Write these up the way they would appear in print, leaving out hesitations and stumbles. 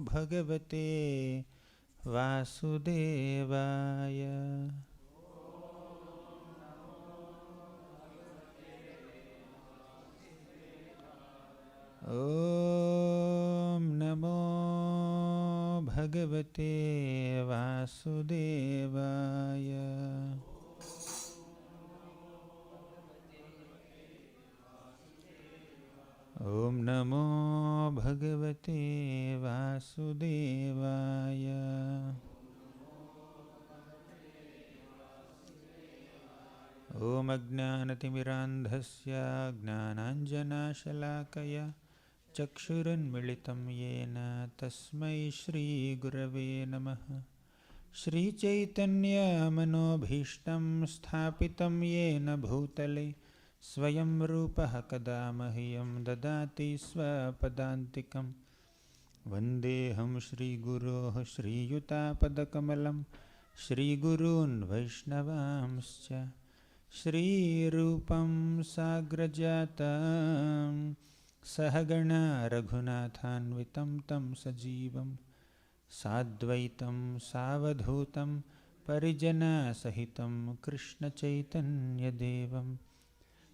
Bhagavate Vasudevaya. Om Namo Bhagavate Vasudevaya. Om Namo Bhagavate Vasudevaya. Om Ajnanatimirandhasya Gnananjanashalakaya Chakshurunmilitam Yena Tasmai Shri Gurave Namaha. Shri Chaitanya Manobhishtam Sthapitam Yena Bhutale Swayam Rupaha Kada Mahyam Dadati Swapadantikam. Vandeham Shri Guroh Shri Yutapadakkamalam Shri Gurun Vaishnavamscha Shri Rupam Sagrajatam Sahagana Raghunathanvitam Tam Sajivam Sadvaitam Savadhutam Parijana Sahitam Krishna Chaitanya Devam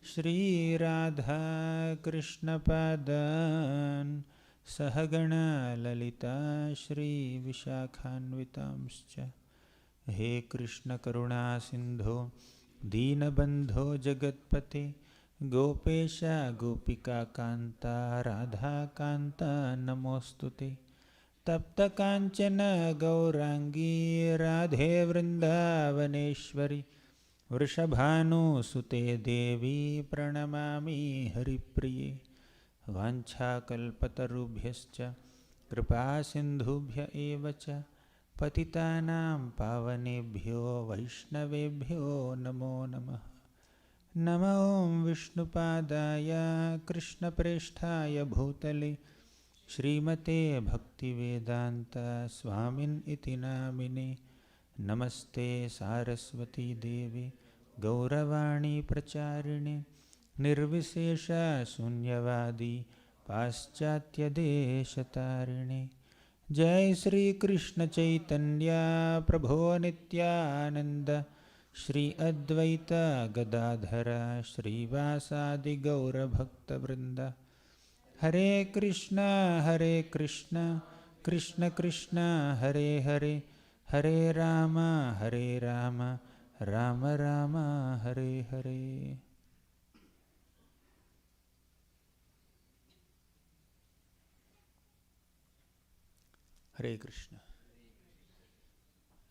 Shri Radha Krishna Padan Sahagana Lalita Shri Vishakhanvitamscha. He Krishna Karuna Sindho Deenabandho Jagatpate Gopesha Gopika Kanta Radha Kanta Namostute. Tapta Kanchana Gaurangi Radhe Vrindavaneshwari Vrishabhanu Sute Devi Pranamami Haripriye. Vancha Kalpatarubhyascha Kripa Sindhubhya Evacha Patitanam Pavanebhyo Vaishnavebhyo Namo Namaha. Namo Om Vishnupadaya Krishna Presthaya Bhutale Srimate Bhaktivedanta Swamin iti namine. Namaste Saraswati Devi Gauravani Pracharine Nirvisesha Sunyavadi Paschatya Deshatarine. Jai Sri Krishna Chaitanya Prabho Nityananda Shri Advaita Gadadhara Shri Vasadi Gaura Bhakta Vrinda. Hare Krishna Krishna Krishna Hare Hare Hare Rama Rama Rama Hare Hare. Hare Krishna.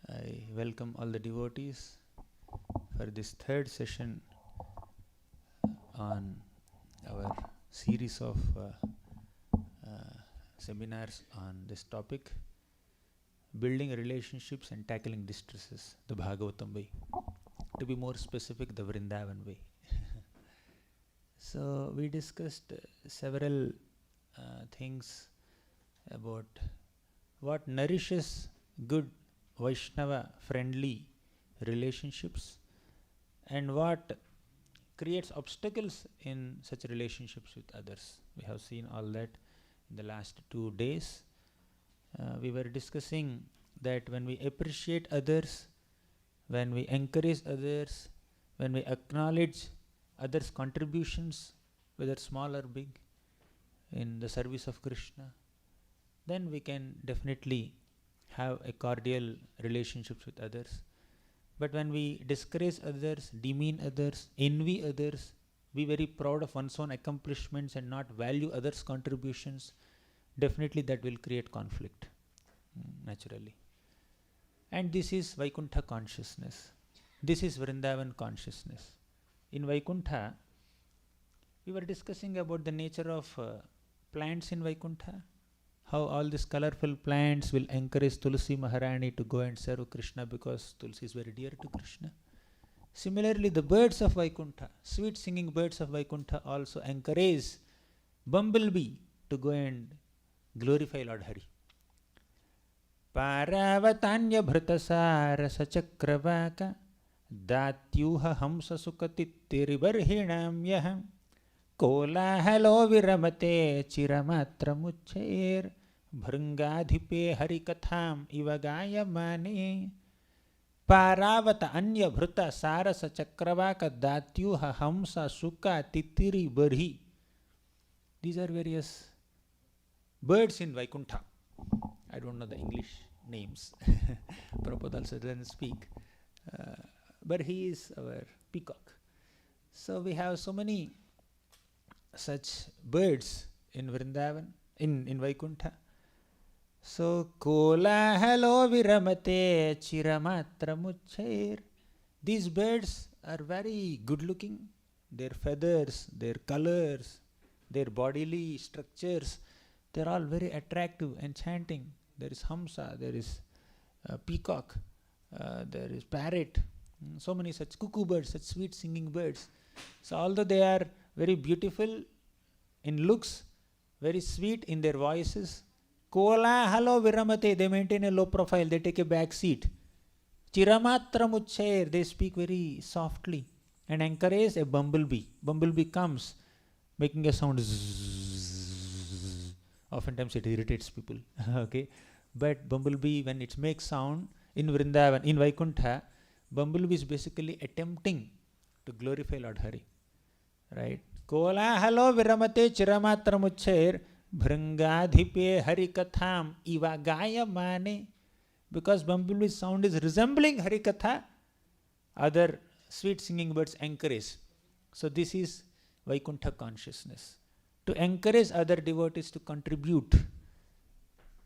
I welcome all the devotees for this third session on our series of seminars on this topic, building relationships and tackling distresses, the Bhagavatam way. To be more specific, the Vrindavan way. So we discussed several things about what nourishes good Vaishnava friendly relationships and what creates obstacles in such relationships with others. We have seen all that in the last 2 days. We were discussing that when we appreciate others, when we encourage others, when we acknowledge others' contributions, whether small or big, in the service of Krishna, then we can definitely have a cordial relationships with others. But when we discourage others, demean others, envy others, be very proud of one's own accomplishments and not value others' contributions, definitely that will create conflict, naturally. And this is Vaikuntha consciousness. This is Vrindavan consciousness. In Vaikuntha, we were discussing about the nature of plants in Vaikuntha, how all these colorful plants will encourage Tulsi Maharani to go and serve Krishna because Tulsi is very dear to Krishna. Similarly, the birds of Vaikuntha, sweet singing birds of Vaikuntha, also encourage bumblebee to go and glorify Lord Hari. Paravatanya bhritasara sachakravaka datyuha hamsa sukatitiribarhinam yaham kolahalo viramate chiramatra muchair Bhringadhipe harikatham ivagaya mane Paravata anya bhruta sarasa chakravaka datyuha hamsa sukha titiri barhi. These are various birds in Vaikuntha. I don't know the English names. Prabhupada also doesn't speak. But he is our peacock. So we have so many such birds in Vrindavan, in Vaikuntha. So, kola halo viramate chiramatra muchair. These birds are very good looking. Their feathers, their colors, their bodily structures, they're all very attractive, enchanting. There is hamsa, there is peacock, there is parrot, so many such cuckoo birds, such sweet singing birds. So although they are very beautiful in looks, very sweet in their voices, kola halo viramate, they maintain a low profile, they take a back seat. Chiramatra muchair, they speak very softly and encourage a bumblebee. Bumblebee comes making a sound zzz. Oftentimes it irritates people. Okay, but bumblebee, when it makes sound in Vrindavan, in Vaikuntha, bumblebee is basically attempting to glorify Lord Hari. Right? Kola halo viramate chiramatra muchair bhringadhipe harikatham iva gaya mane. Because bumblebee's sound is resembling harikatha, other sweet singing birds encourage. So this is Vaikuntha consciousness. To encourage other devotees to contribute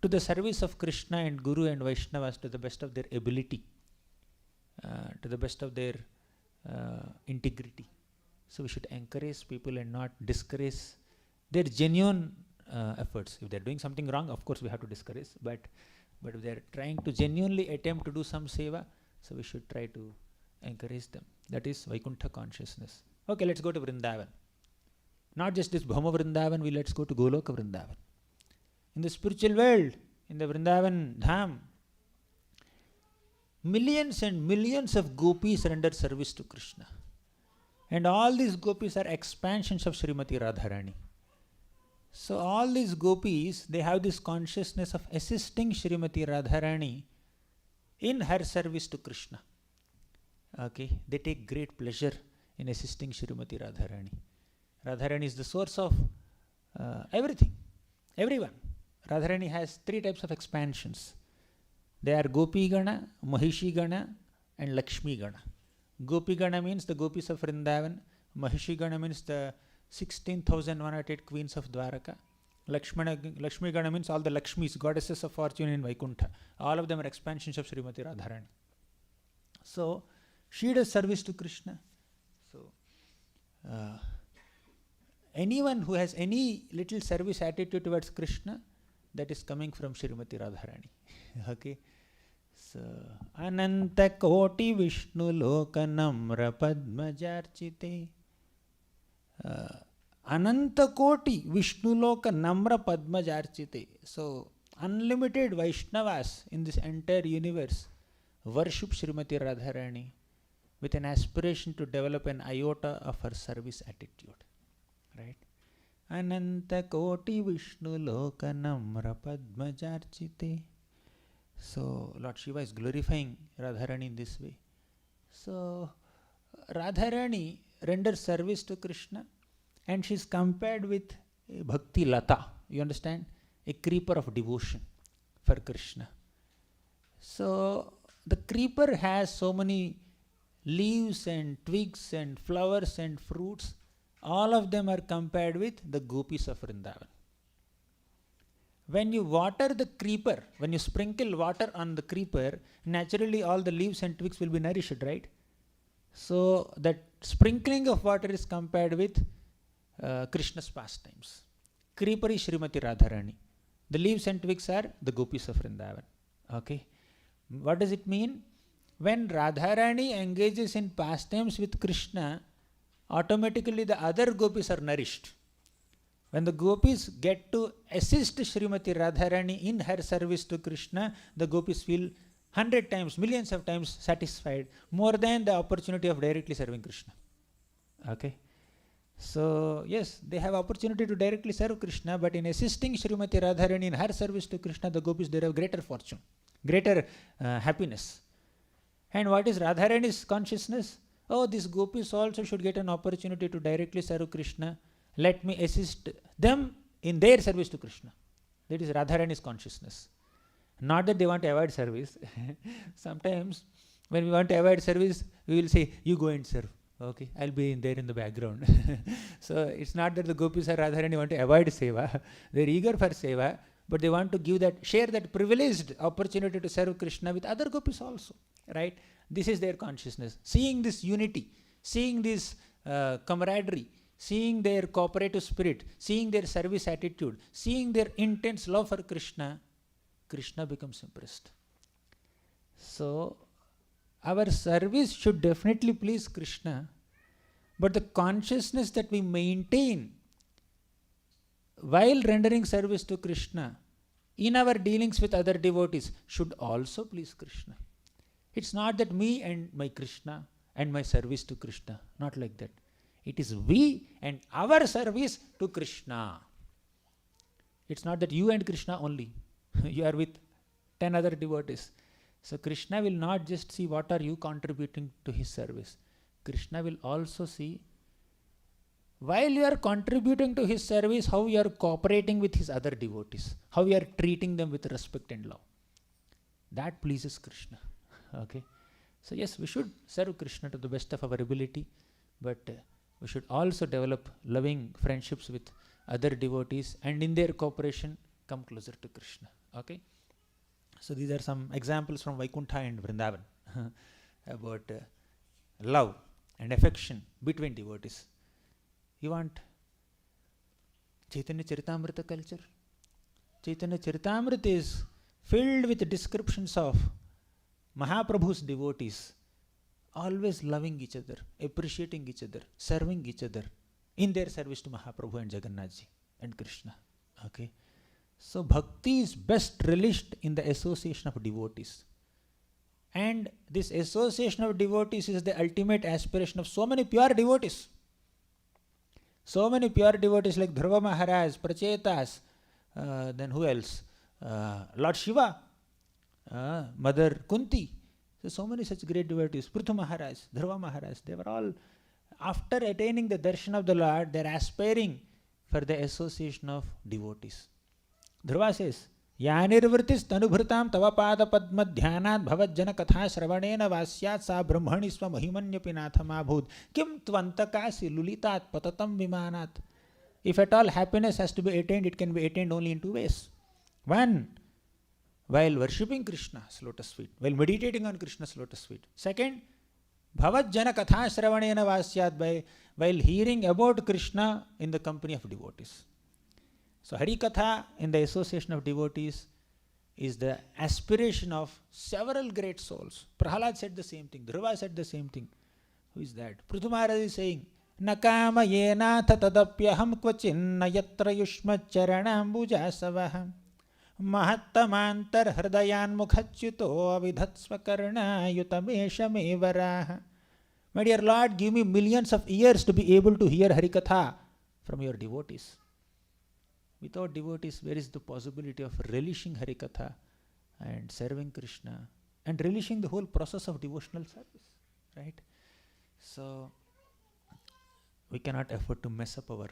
to the service of Krishna and Guru and Vaishnavas to the best of their ability, to the best of their integrity. So we should encourage people and not discourage their genuine efforts. If they are doing something wrong, of course we have to discourage, but if they are trying to genuinely attempt to do some seva, so we should try to encourage them. That is Vaikuntha consciousness. Okay, let's go to Vrindavan. Not just this Bhama Vrindavan, let's go to Goloka Vrindavan. In the spiritual world, in the Vrindavan Dham, millions and millions of gopis render service to Krishna. And all these gopis are expansions of Srimati Radharani. So all these gopis, they have this consciousness of assisting Srimati Radharani in her service to Krishna. Okay, they take great pleasure in assisting Srimati Radharani. Radharani is the source of everything, everyone. Radharani has three types of expansions. They are Gopi Gana, Mahishi Gana and Lakshmi Gana. Gopi Gana means the gopis of Vrindavan. Mahishi Gana means the 16,108 queens of Dwaraka. Lakshmi Gana means all the Lakshmis, goddesses of fortune in Vaikuntha. All of them are expansions of Srimati Radharani. So, she does service to Krishna. So, anyone who has any little service attitude towards Krishna, that is coming from Srimati Radharani. Okay. So, Ananta Koti Vishnu Loka Namra Padmajarchite. Ananta Koti Vishnu Loka Namra Padmajarchite. So, unlimited Vaishnavas in this entire universe worship Srimati Radharani with an aspiration to develop an iota of her service attitude. Right? Ananta Koti Vishnu Loka Namra Padmajarchite. So, Lord Shiva is glorifying Radharani in this way. So, Radharani renders service to Krishna and she is compared with a Bhakti Lata. You understand? A creeper of devotion for Krishna. So, the creeper has so many leaves and twigs and flowers and fruits. All of them are compared with the gopis of Vrindavan. When you water the creeper, when you sprinkle water on the creeper, naturally all the leaves and twigs will be nourished, right? So that sprinkling of water is compared with Krishna's pastimes. Creeper is Srimati Radharani. The leaves and twigs are the gopis of Vrindavan. Okay. What does it mean? When Radharani engages in pastimes with Krishna, automatically the other gopis are nourished. When the gopis get to assist Srimati Radharani in her service to Krishna, the gopis feel 100 times, millions of times satisfied, more than the opportunity of directly serving Krishna. Okay. So, yes, they have opportunity to directly serve Krishna, but in assisting Srimati Radharani in her service to Krishna, the gopis, they have greater fortune, greater happiness. And what is Radharani's consciousness? Oh, these gopis also should get an opportunity to directly serve Krishna. Let me assist them in their service to Krishna. That is Radharani's consciousness. Not that they want to avoid service. Sometimes when we want to avoid service, we will say, you go and serve. Okay, I'll be in there in the background. So it's not that the gopis or Radharani want to avoid seva. They're eager for seva, but they want to give that, share that privileged opportunity to serve Krishna with other gopis also. Right? This is their consciousness. Seeing this unity, seeing this camaraderie, seeing their cooperative spirit, seeing their service attitude, seeing their intense love for Krishna, Krishna becomes impressed. So, our service should definitely please Krishna, but the consciousness that we maintain while rendering service to Krishna in our dealings with other devotees should also please Krishna. It's not that me and my Krishna and my service to Krishna, not like that. It is we and our service to Krishna. It's not that you and Krishna only. You are with 10 other devotees. So Krishna will not just see what are you contributing to his service. Krishna will also see, while you are contributing to his service, how you are cooperating with his other devotees, how you are treating them with respect and love. That pleases Krishna. Okay. So yes, we should serve Krishna to the best of our ability, but we should also develop loving friendships with other devotees, and in their cooperation come closer to Krishna. Okay. So these are some examples from Vaikuntha and Vrindavan about love and affection between devotees. You want Chaitanya Charitamrita culture? Chaitanya Charitamrita is filled with descriptions of Mahaprabhu's devotees always loving each other, appreciating each other, serving each other in their service to Mahaprabhu and Jagannathji and Krishna. Okay. So bhakti is best relished in the association of devotees. And this association of devotees is the ultimate aspiration of so many pure devotees. So many pure devotees like Dhruva Maharaj, Prachetas, then who else? Lord Shiva, Mother Kunti. So many such great devotees. Prithu Maharaj, Dhruva Maharaj, they were all, after attaining the darshan of the Lord, they are aspiring for the association of devotees. Dhruva says, Yanirvritis tanubhritam tava pada padma dhyanat bhavajjana katha shravanena vasyat sa brahmani swa mahimanyapi nathamabhut kim tvantakasi lulitat patatam vimanat. If at all happiness has to be attained, it can be attained only in two ways. One, while worshipping Krishna's lotus feet, while meditating on Krishna's lotus feet. Second, bhavajjana katha shravanena vasyat, while hearing about Krishna in the company of devotees. So Harikatha in the association of devotees is the aspiration of several great souls. Prahalad said the same thing. Dhruva said the same thing. Who is that? Prithu Maharaj is saying, Nakama yenatha tadapyaham kvachinna yatra yushma charanambuja savaham mahattamantar hridayan mukhachyuto avidhatsva karna yutamesha mevaraha. My dear Lord, give me millions of years to be able to hear Harikatha from your devotees. Without devotees, where is the possibility of relishing Harikatha and serving Krishna and relishing the whole process of devotional service, right? So, we cannot afford to mess up our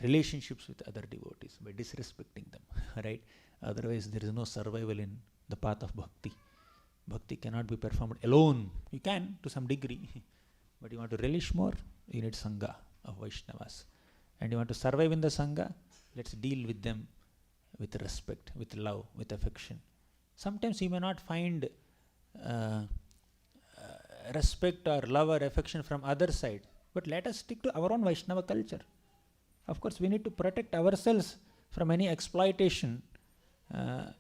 relationships with other devotees by disrespecting them, right? Otherwise, there is no survival in the path of bhakti. Bhakti cannot be performed alone. You can to some degree, but you want to relish more, you need Sangha of Vaishnavas. And you want to survive in the Sangha, let's deal with them with respect, with love, with affection. Sometimes you may not find respect or love or affection from other side, but let us stick to our own Vaishnava culture. Of course, we need to protect ourselves from any exploitation.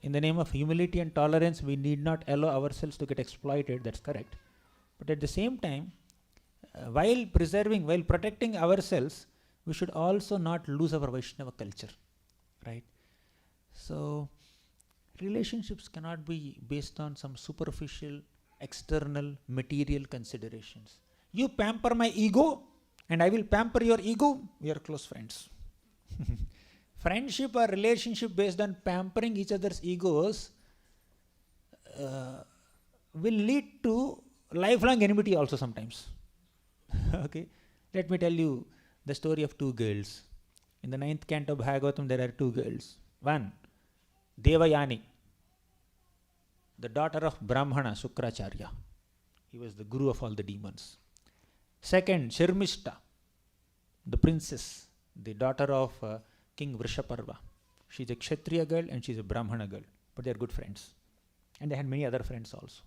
In the name of humility and tolerance, we need not allow ourselves to get exploited, that's correct. But at the same time, while protecting ourselves, we should also not lose our Vaishnava culture, right? So, relationships cannot be based on some superficial, external, material considerations. You pamper my ego, and I will pamper your ego, we are close friends. Friendship or relationship based on pampering each other's egos will lead to lifelong enmity also sometimes. Okay, let me tell you the story of two girls. In the 9th canto of Bhagavatam, there are two girls. One, Devayani, the daughter of Brahmana Sukracharya. He was the guru of all the demons. Second, Sharmishta, the princess, the daughter of King Vrishaparva. She's a Kshatriya girl and she's a Brahmana girl, but they're good friends. And they had many other friends also.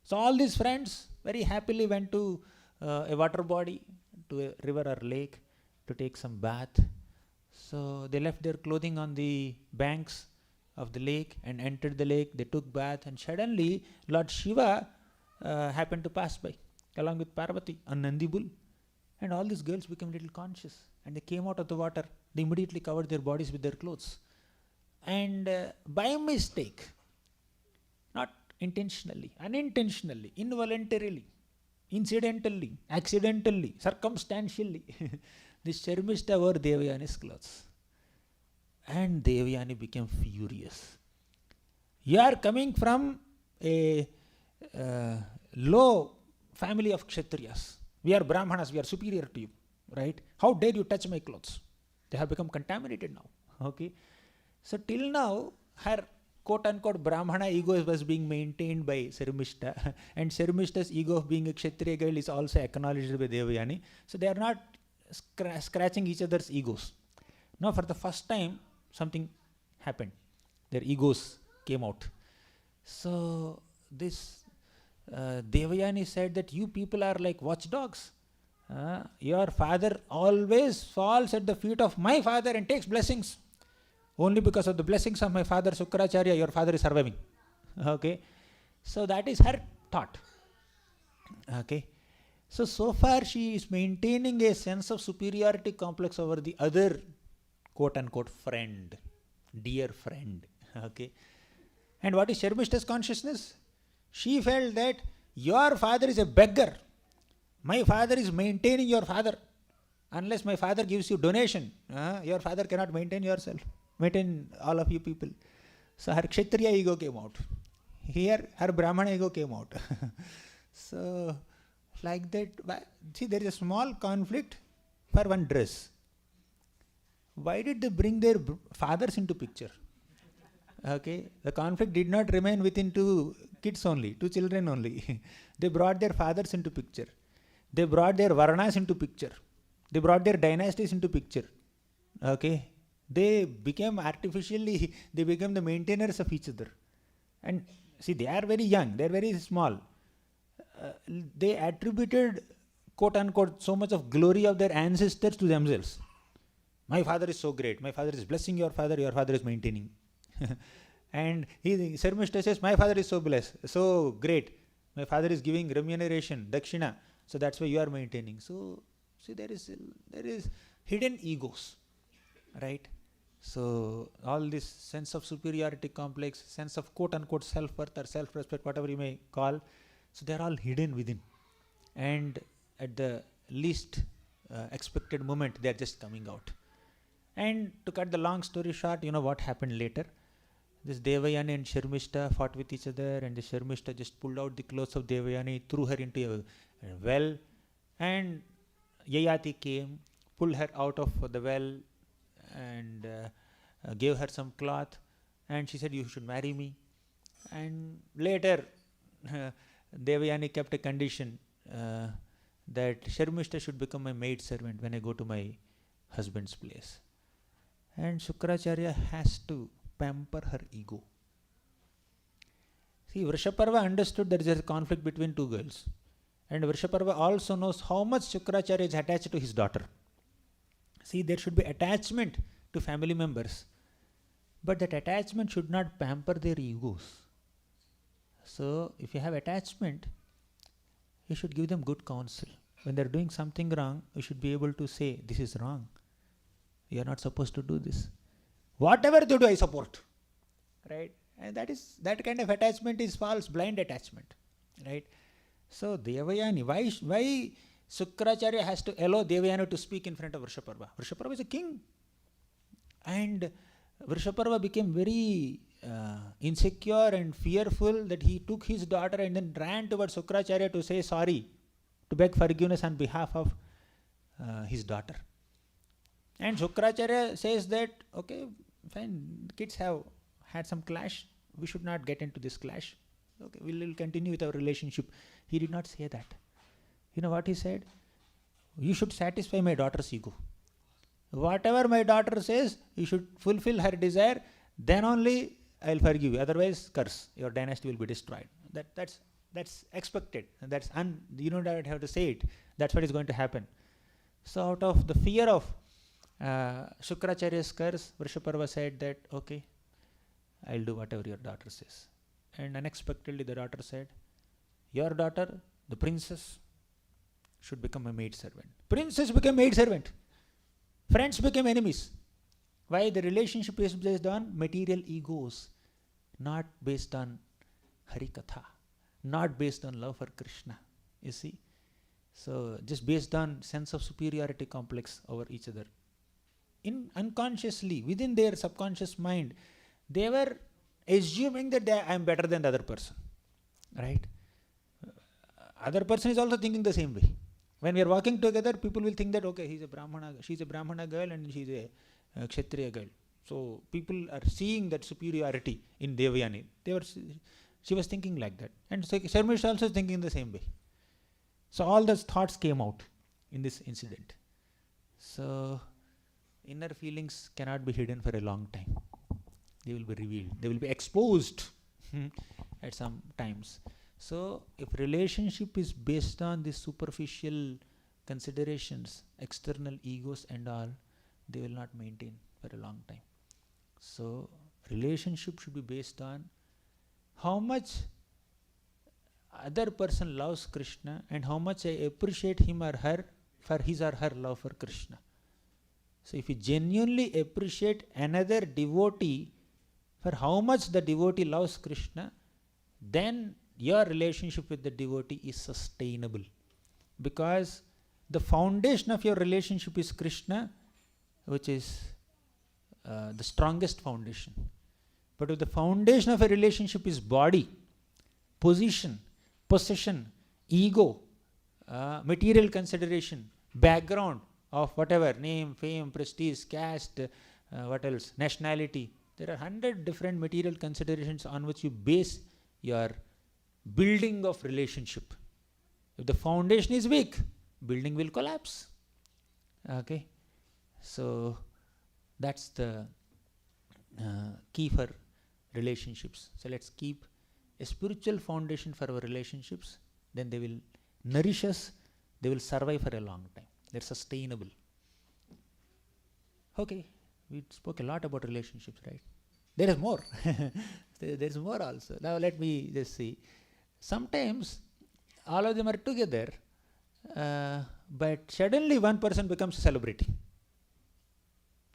So all these friends very happily went to a water body, to a river or lake to take some bath. So they left their clothing on the banks of the lake and entered the lake. They took bath, and suddenly Lord Shiva happened to pass by along with Parvati on Nandi bull, and all these girls became a little conscious and they came out of the water. They immediately covered their bodies with their clothes, and by mistake, not intentionally, unintentionally, involuntarily, incidentally, accidentally, circumstantially, this Sharmishta wore Devayani's clothes. And Devayani became furious. You are coming from a low family of Kshatriyas. We are Brahmanas, we are superior to you, right? How dare you touch my clothes? They have become contaminated now. Okay. So till now, her quote unquote Brahmana ego was being maintained by Sharmishta, and Sharmishta's ego of being a Kshatriya girl is also acknowledged by Devayani. So they are not scratching each other's egos. Now for the first time, something happened. Their egos came out. So this Devayani said that you people are like watchdogs. Your father always falls at the feet of my father and takes blessings. Only because of the blessings of my father Sukracharya, your father is surviving. Okay. So that is her thought. Okay. So far she is maintaining a sense of superiority complex over the other quote unquote friend, dear friend. Okay. And what is Sharmishta's consciousness? She felt that your father is a beggar. My father is maintaining your father. Unless my father gives you donation, your father cannot maintain yourself, maintain all of you people. So her Kshatriya ego came out. Here her Brahmana ego came out. So like that, see, there is a small conflict for one dress. Why did they bring their fathers into picture? Okay, the conflict did not remain within two kids only, two children only. They brought their fathers into picture. They brought their varnas into picture. They brought their dynasties into picture. Okay, they became artificially, they became the maintainers of each other. And see, they are very young, they are very small. They attributed quote unquote so much of glory of their ancestors to themselves. My father is so great, my father is blessing your father is maintaining. And Sharmishta says, my father is so blessed, so great, my father is giving remuneration, dakshina, so that's why you are maintaining. So see, there is hidden egos, right? So all this sense of superiority complex, sense of quote unquote self-worth or self-respect, whatever you may call, so they are all hidden within, and at the least expected moment they are just coming out. And to cut the long story short, you know what happened later? This Devayani and Sharmishta fought with each other, and the Sharmishta just pulled out the clothes of Devayani, threw her into a well, and Yayati came, pulled her out of the well, and gave her some cloth, and she said, you should marry me. And later Devayani kept a condition that Sharmishta should become my maid servant when I go to my husband's place. And Sukracharya has to pamper her ego. See, Vrishaparva understood that there is a conflict between two girls. And Vrishaparva also knows how much Sukracharya is attached to his daughter. See, there should be attachment to family members. But that attachment should not pamper their egos. So, if you have attachment, you should give them good counsel. When they are doing something wrong, you should be able to say, this is wrong. You are not supposed to do this. Whatever they do, I support. Right? And that kind of attachment is false, blind attachment. Right? So Devayani, why Shukracharya has to allow Devayana to speak in front of Vrishaparva. Vrishaparva is a king. And Vrishaparva became very insecure and fearful that he took his daughter and then ran towards Shukracharya to say sorry, to beg forgiveness on behalf of his daughter. And Shukracharya says that, okay, fine, kids have had some clash, we should not get into this clash. Okay, we will continue with our relationship. He did not say that. You know what he said? You should satisfy my daughter's ego. Whatever my daughter says, you should fulfill her desire, then only I will forgive you. Otherwise, curse. Your dynasty will be destroyed. That's expected. That's you don't have to say it. That's what is going to happen. So out of the fear of Shukracharya's curse, Vrishaparva said that, okay, I will do whatever your daughter says. And unexpectedly the daughter said, your daughter, the princess, should become a maid servant. Princess became maid servant. Friends became enemies. Why? The relationship is based on material egos, not based on Harikatha, not based on love for Krishna. You see? So just based on sense of superiority complex over each other. Unconsciously, within their subconscious mind, they were assuming that I am better than the other person. Right? Other person is also thinking the same way. When we are walking together, people will think that, okay, he's a Brahmana, she's a Brahmana girl and she's a Kshatriya girl. So people are seeing that superiority in Devayani. She was thinking like that. And so Sharmisha also thinking the same way. So all those thoughts came out in this incident. So inner feelings cannot be hidden for a long time. They will be revealed. They will be exposed at some times. So if relationship is based on these superficial considerations, external egos and all, they will not maintain for a long time. So relationship should be based on how much other person loves Krishna and how much I appreciate him or her for his or her love for Krishna. So if you genuinely appreciate another devotee for how much the devotee loves Krishna, then your relationship with the devotee is sustainable. Because the foundation of your relationship is Krishna, which is the strongest foundation. But if the foundation of a relationship is body, position, possession, ego, material consideration, background of whatever, name, fame, prestige, caste, what else, nationality. There are 100 different material considerations on which you base your building of relationship. If the foundation is weak, building will collapse. Okay, so that's the key for relationships. So let's keep a spiritual foundation for our relationships, then they will nourish us, they will survive for a long time. They're sustainable. Okay, we spoke a lot about relationships, right? There is more. There is more also. Now let me just see. Sometimes all of them are together, but suddenly one person becomes a celebrity.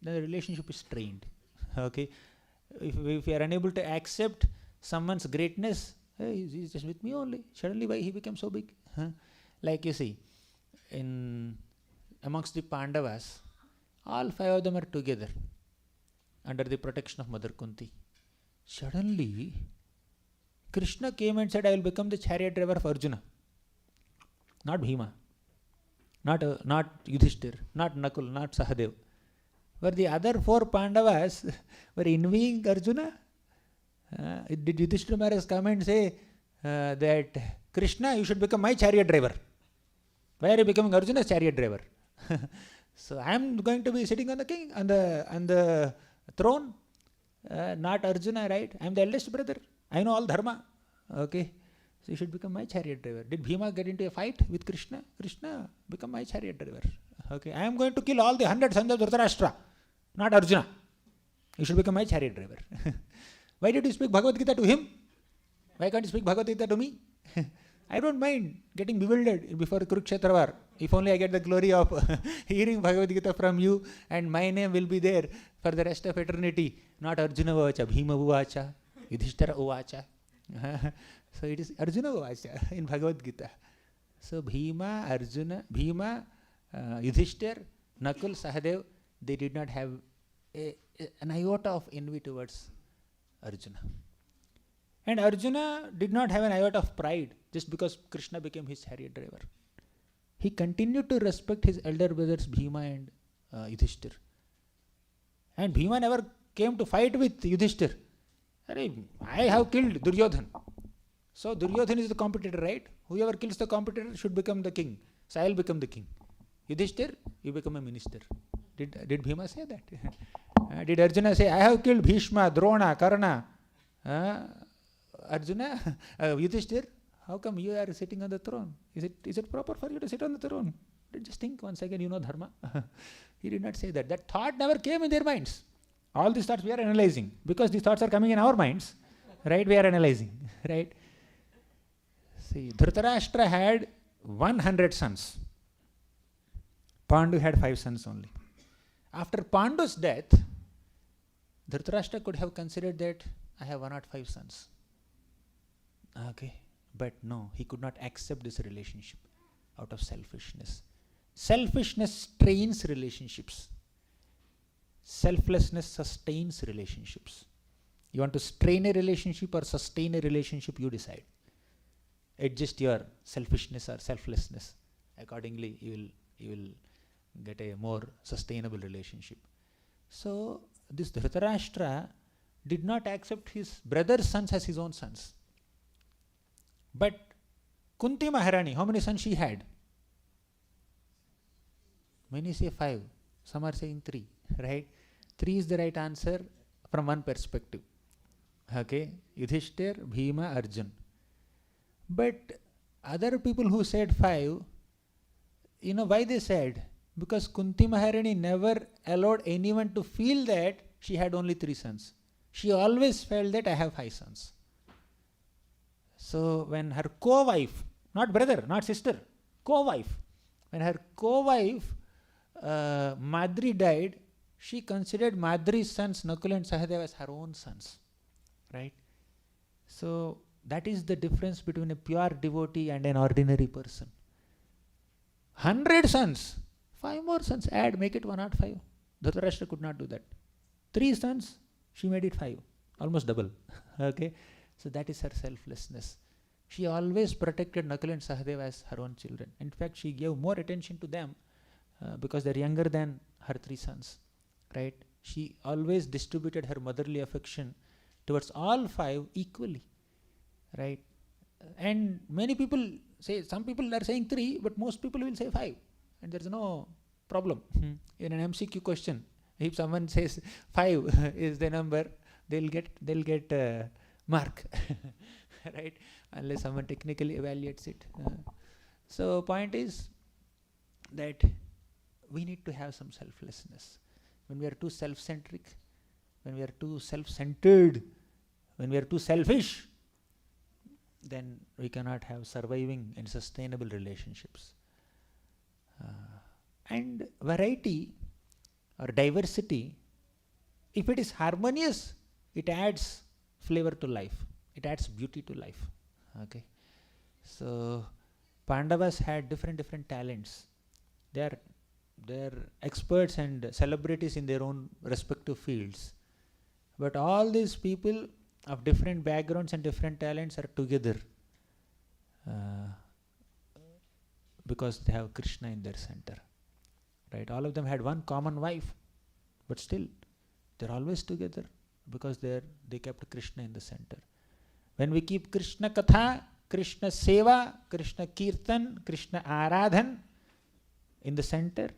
Then the relationship is strained. Okay, if we are unable to accept someone's greatness, hey, he's just with me only. Suddenly why he became so big? Like you see, amongst the Pandavas, all 5 of them are together under the protection of Mother Kunti. Suddenly, Krishna came and said, I will become the chariot driver of Arjuna. Not Bhima, not Yudhishthir, not Nakul, not Sahadev. But the other 4 Pandavas were envying Arjuna. Did Yudhishthira Maharaj come and say that Krishna, you should become my chariot driver? Why are you becoming Arjuna's chariot driver? So I am going to be sitting on the throne, not Arjuna, right? I am the eldest brother. I know all dharma. Okay, so you should become my chariot driver. Did Bhima get into a fight with Krishna? Krishna, become my chariot driver. Okay, I am going to kill all the 100 sons of Dhritarashtra, not Arjuna. You should become my chariot driver. Why did you speak Bhagavad Gita to him? Why can't you speak Bhagavad Gita to me? I don't mind getting bewildered before Kurukshetra war. If only I get the glory of hearing Bhagavad Gita from you, and my name will be there for the rest of eternity. Not Arjuna Vacha, Bhima Uvacha, Yudhishthira Uvacha. So it is Arjuna Uvacha in Bhagavad Gita. So Bhima, Arjuna, Yudhishthir, Nakul, Sahadev, they did not have an iota of envy towards Arjuna. And Arjuna did not have an iota of pride just because Krishna became his chariot driver. He continued to respect his elder brothers Bhima and Yudhishthir. And Bhima never came to fight with Yudhishthir. I have killed Duryodhan. So Duryodhan is the competitor, right? Whoever kills the competitor should become the king. So I will become the king. Yudhishthir, you become a minister. Did Bhima say that? Did Arjuna say, I have killed Bhishma, Drona, Karna? Arjuna, Yudhishthir, how come you are sitting on the throne? Is it proper for you to sit on the throne? Just think once again, dharma. He did not say that. That thought never came in their minds. All these thoughts we are analyzing. Because these thoughts are coming in our minds, right? We are analyzing, right? See, Dhritarashtra had 100 sons. Pandu had 5 sons only. After Pandu's death, Dhritarashtra could have considered that I have 105 sons. Okay, but no, he could not accept this relationship out of selfishness. Selfishness strains relationships. Selflessness sustains relationships. You want to strain a relationship or sustain a relationship, you decide. Adjust your selfishness or selflessness. Accordingly, you will get a more sustainable relationship. So, this Dhritarashtra did not accept his brother's sons as his own sons. But Kunti Maharani, how many sons she had? Many say 5, some are saying 3, right? 3 is the right answer from one perspective. Okay, Yudhishthir, Bhima, Arjun. But other people who said 5, why they said? Because Kunti Maharani never allowed anyone to feel that she had only 3 sons. She always felt that I have 5 sons. So when her co-wife, not brother, not sister, co-wife, when her co-wife Madri died, she considered Madri's sons Nakul and Sahadev as her own sons, right? So that is the difference between a pure devotee and an ordinary person. 100 sons, 5 more sons, add, make it 105. Dhritarashtra could not do that. 3 sons, she made it 5, almost double. Okay, so that is her selflessness. She always protected Nakul and Sahadev as her own children. In fact, she gave more attention to them because they are younger than her 3 sons, right? She always distributed her motherly affection towards all 5 equally, right? And many people say, some people are saying 3, but most people will say 5, and there is no problem. In an MCQ question, if someone says 5 is the number, they'll get mark, right? Unless someone technically evaluates it. So point is that we need to have some selflessness. When we are too self-centric, when we are too self-centered, when we are too selfish, then we cannot have surviving and sustainable relationships. And variety or diversity, if it is harmonious, it adds flavor to life. It adds beauty to life. Okay. So Pandavas had different talents. They are experts and celebrities in their own respective fields. But all these people of different backgrounds and different talents are together because they have Krishna in their center. Right? All of them had one common wife, but still they're always together because they kept Krishna in the center. When we keep Krishna Katha, Krishna Seva, Krishna Kirtan, Krishna Aradhan in the center,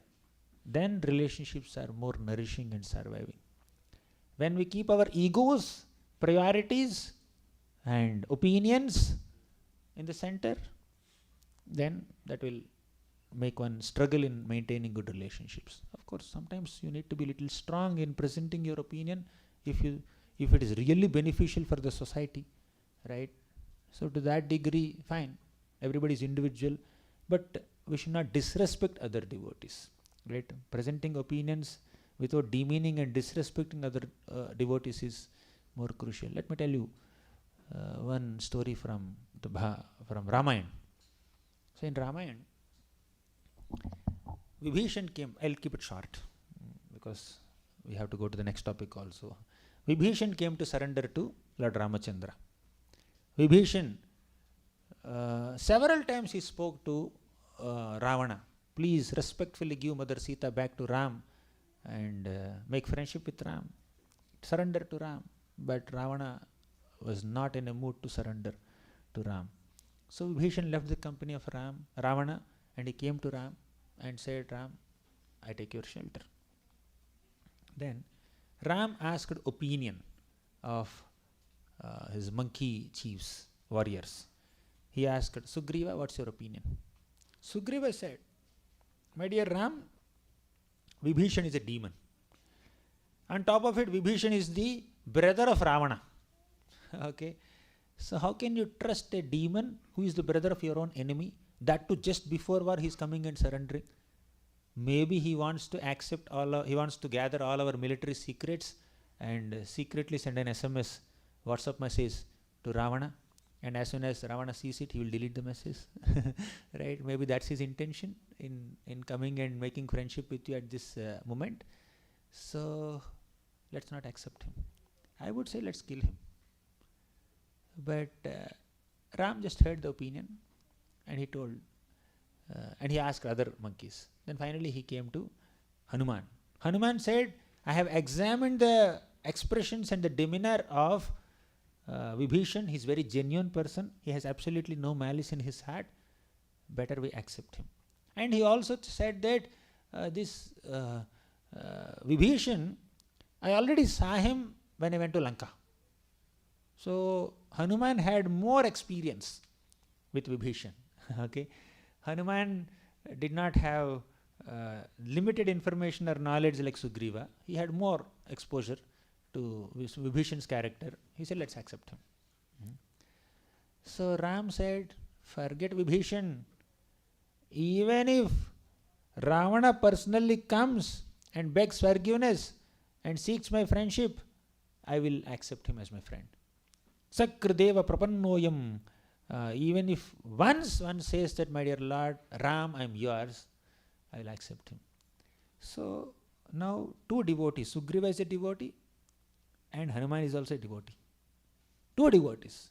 then relationships are more nourishing and surviving. When we keep our egos, priorities and opinions in the center, then that will make one struggle in maintaining good relationships. Of course, sometimes you need to be a little strong in presenting your opinion if it is really beneficial for the society, right? So to that degree, fine, everybody is individual, but we should not disrespect other devotees, right? Presenting opinions without demeaning and disrespecting other devotees is more crucial. Let me tell you one story from Ramayana. So in Ramayana, Vibhishan came. I'll keep it short because we have to go to the next topic also. Vibhishan came to surrender to Lord Ramachandra. Vibhishan, several times he spoke to Ravana. Please respectfully give Mother Sita back to Ram and make friendship with Ram. Surrender to Ram. But Ravana was not in a mood to surrender to Ram. So Vibhishan left the company of Ravana, and he came to Ram and said, Ram, I take your shelter. Then Ram asked opinion of his monkey chiefs, warriors. He asked, Sugriva, what's your opinion? Sugriva said, my dear Ram, Vibhishan is a demon. On top of it, Vibhishan is the brother of Ravana. Okay. So how can you trust a demon who is the brother of your own enemy? That too just before war he is coming and surrendering. Maybe he wants to accept he wants to gather all our military secrets and secretly send an SMS, WhatsApp message to Ravana. And as soon as Ravana sees it, he will delete the message. Right? Maybe that's his intention in coming and making friendship with you at this moment. So let's not accept him. I would say let's kill him. But Ram just heard the opinion and he told, and he asked other monkeys. Then finally he came to Hanuman. Hanuman said, I have examined the expressions and the demeanor of Vibhishan. He's a very genuine person. He has absolutely no malice in his heart. Better we accept him. And he also said that this Vibhishan, I already saw him when I went to Lanka. So Hanuman had more experience with Vibhishan. Okay, Hanuman did not have limited information or knowledge like Sugriva. He had more exposure to Vibhishan's character. He said, let's accept him. So Ram said, forget Vibhishan. Even if Ravana personally comes and begs forgiveness and seeks my friendship, I will accept him as my friend. Sakradeva prapannoyam. Even if once one says that, my dear Lord Ram, I am yours, I will accept him. So now two devotees, Sugriva is a devotee and Hanuman is also a devotee. Two devotees,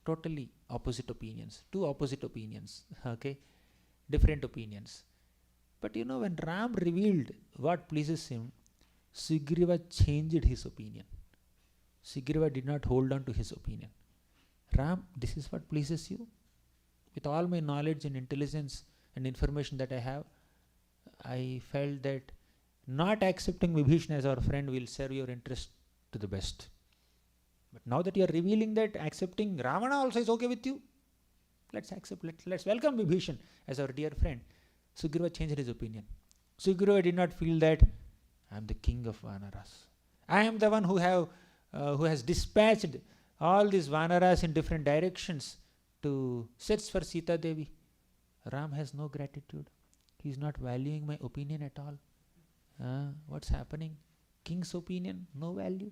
totally opposite opinions, two opposite opinions, okay, different opinions. But you know, when Ram revealed what pleases him, Sugriva changed his opinion. Sugriva did not hold on to his opinion. Ram, this is what pleases you? With all my knowledge and intelligence and information that I have, I felt that not accepting Vibhishan as our friend will serve your interest to the best. But now that you are revealing that accepting Ravana also is okay with you, let's accept, let's welcome Vibhishan as our dear friend. Sugriva changed his opinion. Sugriva did not feel that I am the king of Vanaras. I am the one who has dispatched all these Vanaras in different directions to search for Sita Devi. Ram has no gratitude. He is not valuing my opinion at all. What's happening? King's opinion, no value.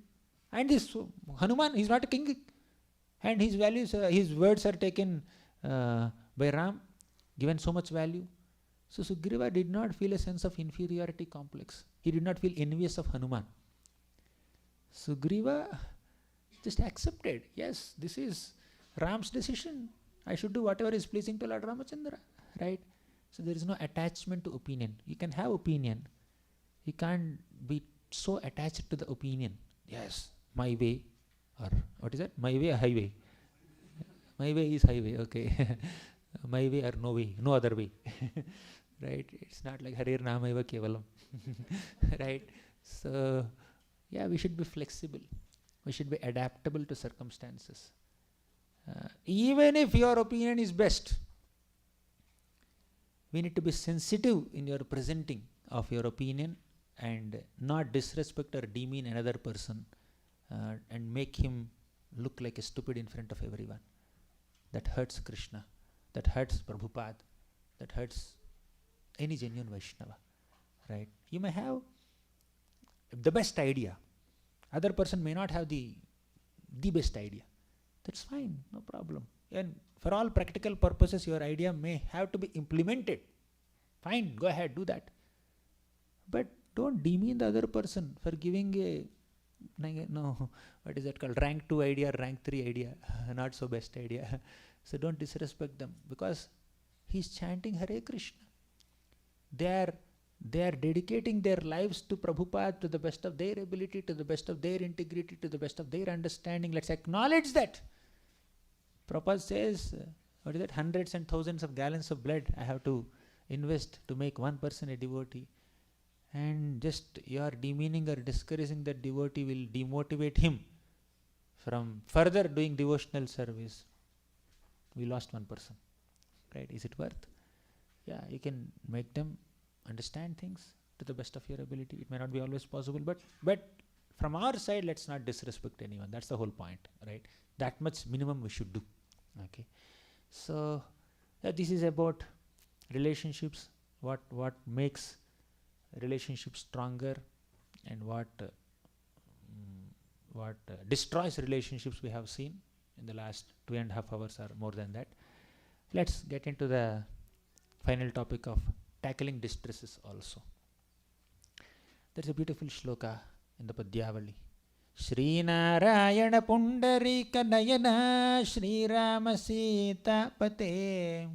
And this Hanuman, he is not a king. And his values, his words are taken by Ram, given so much value. So Sugriva did not feel a sense of inferiority complex. He did not feel envious of Hanuman. Sugriva just accepted, yes, this is Ram's decision. I should do whatever is pleasing to Lord Ramachandra, right? So there is no attachment to opinion. You can have opinion. You can't be so attached to the opinion. Yes, my way, or what is that? My way or highway? My way is highway, okay. My way or no way, no other way. Right? It's not like Harir Namaiva Kevalam. Right? So, yeah, we should be flexible. We should be adaptable to circumstances. Even if your opinion is best, we need to be sensitive in your presenting of your opinion and not disrespect or demean another person and make him look like a stupid in front of everyone. That hurts Krishna, that hurts Prabhupada, that hurts any genuine Vaishnava, right? You may have the best idea. Other person may not have the best idea. That's fine, no problem. And for all practical purposes, your idea may have to be implemented. Fine, go ahead, do that. But don't demean the other person for giving a what is that called, rank 2 idea, rank 3 idea, not so best idea. So don't disrespect them, because he's chanting Hare Krishna. They are dedicating their lives to Prabhupada to the best of their ability, to the best of their integrity, to the best of their understanding. Let's acknowledge that. Prabhupada says, what is that, hundreds and thousands of gallons of blood I have to invest to make one person a devotee. And just you are demeaning or discouraging that devotee will demotivate him from further doing devotional service. We lost one person, right? Is it worth? Yeah, you can make them understand things to the best of your ability. It may not be always possible, but from our side, let's not disrespect anyone. That's the whole point, right? That much minimum we should do. Okay, so this is about relationships. What makes relationships stronger, and what destroys relationships, we have seen in the last 2.5 hours or more than that. Let's get into the final topic of tackling distresses also. There's a beautiful shloka in the Padyavali. Shri Narayana Pundarika Nayana Shri Rama Sita Pate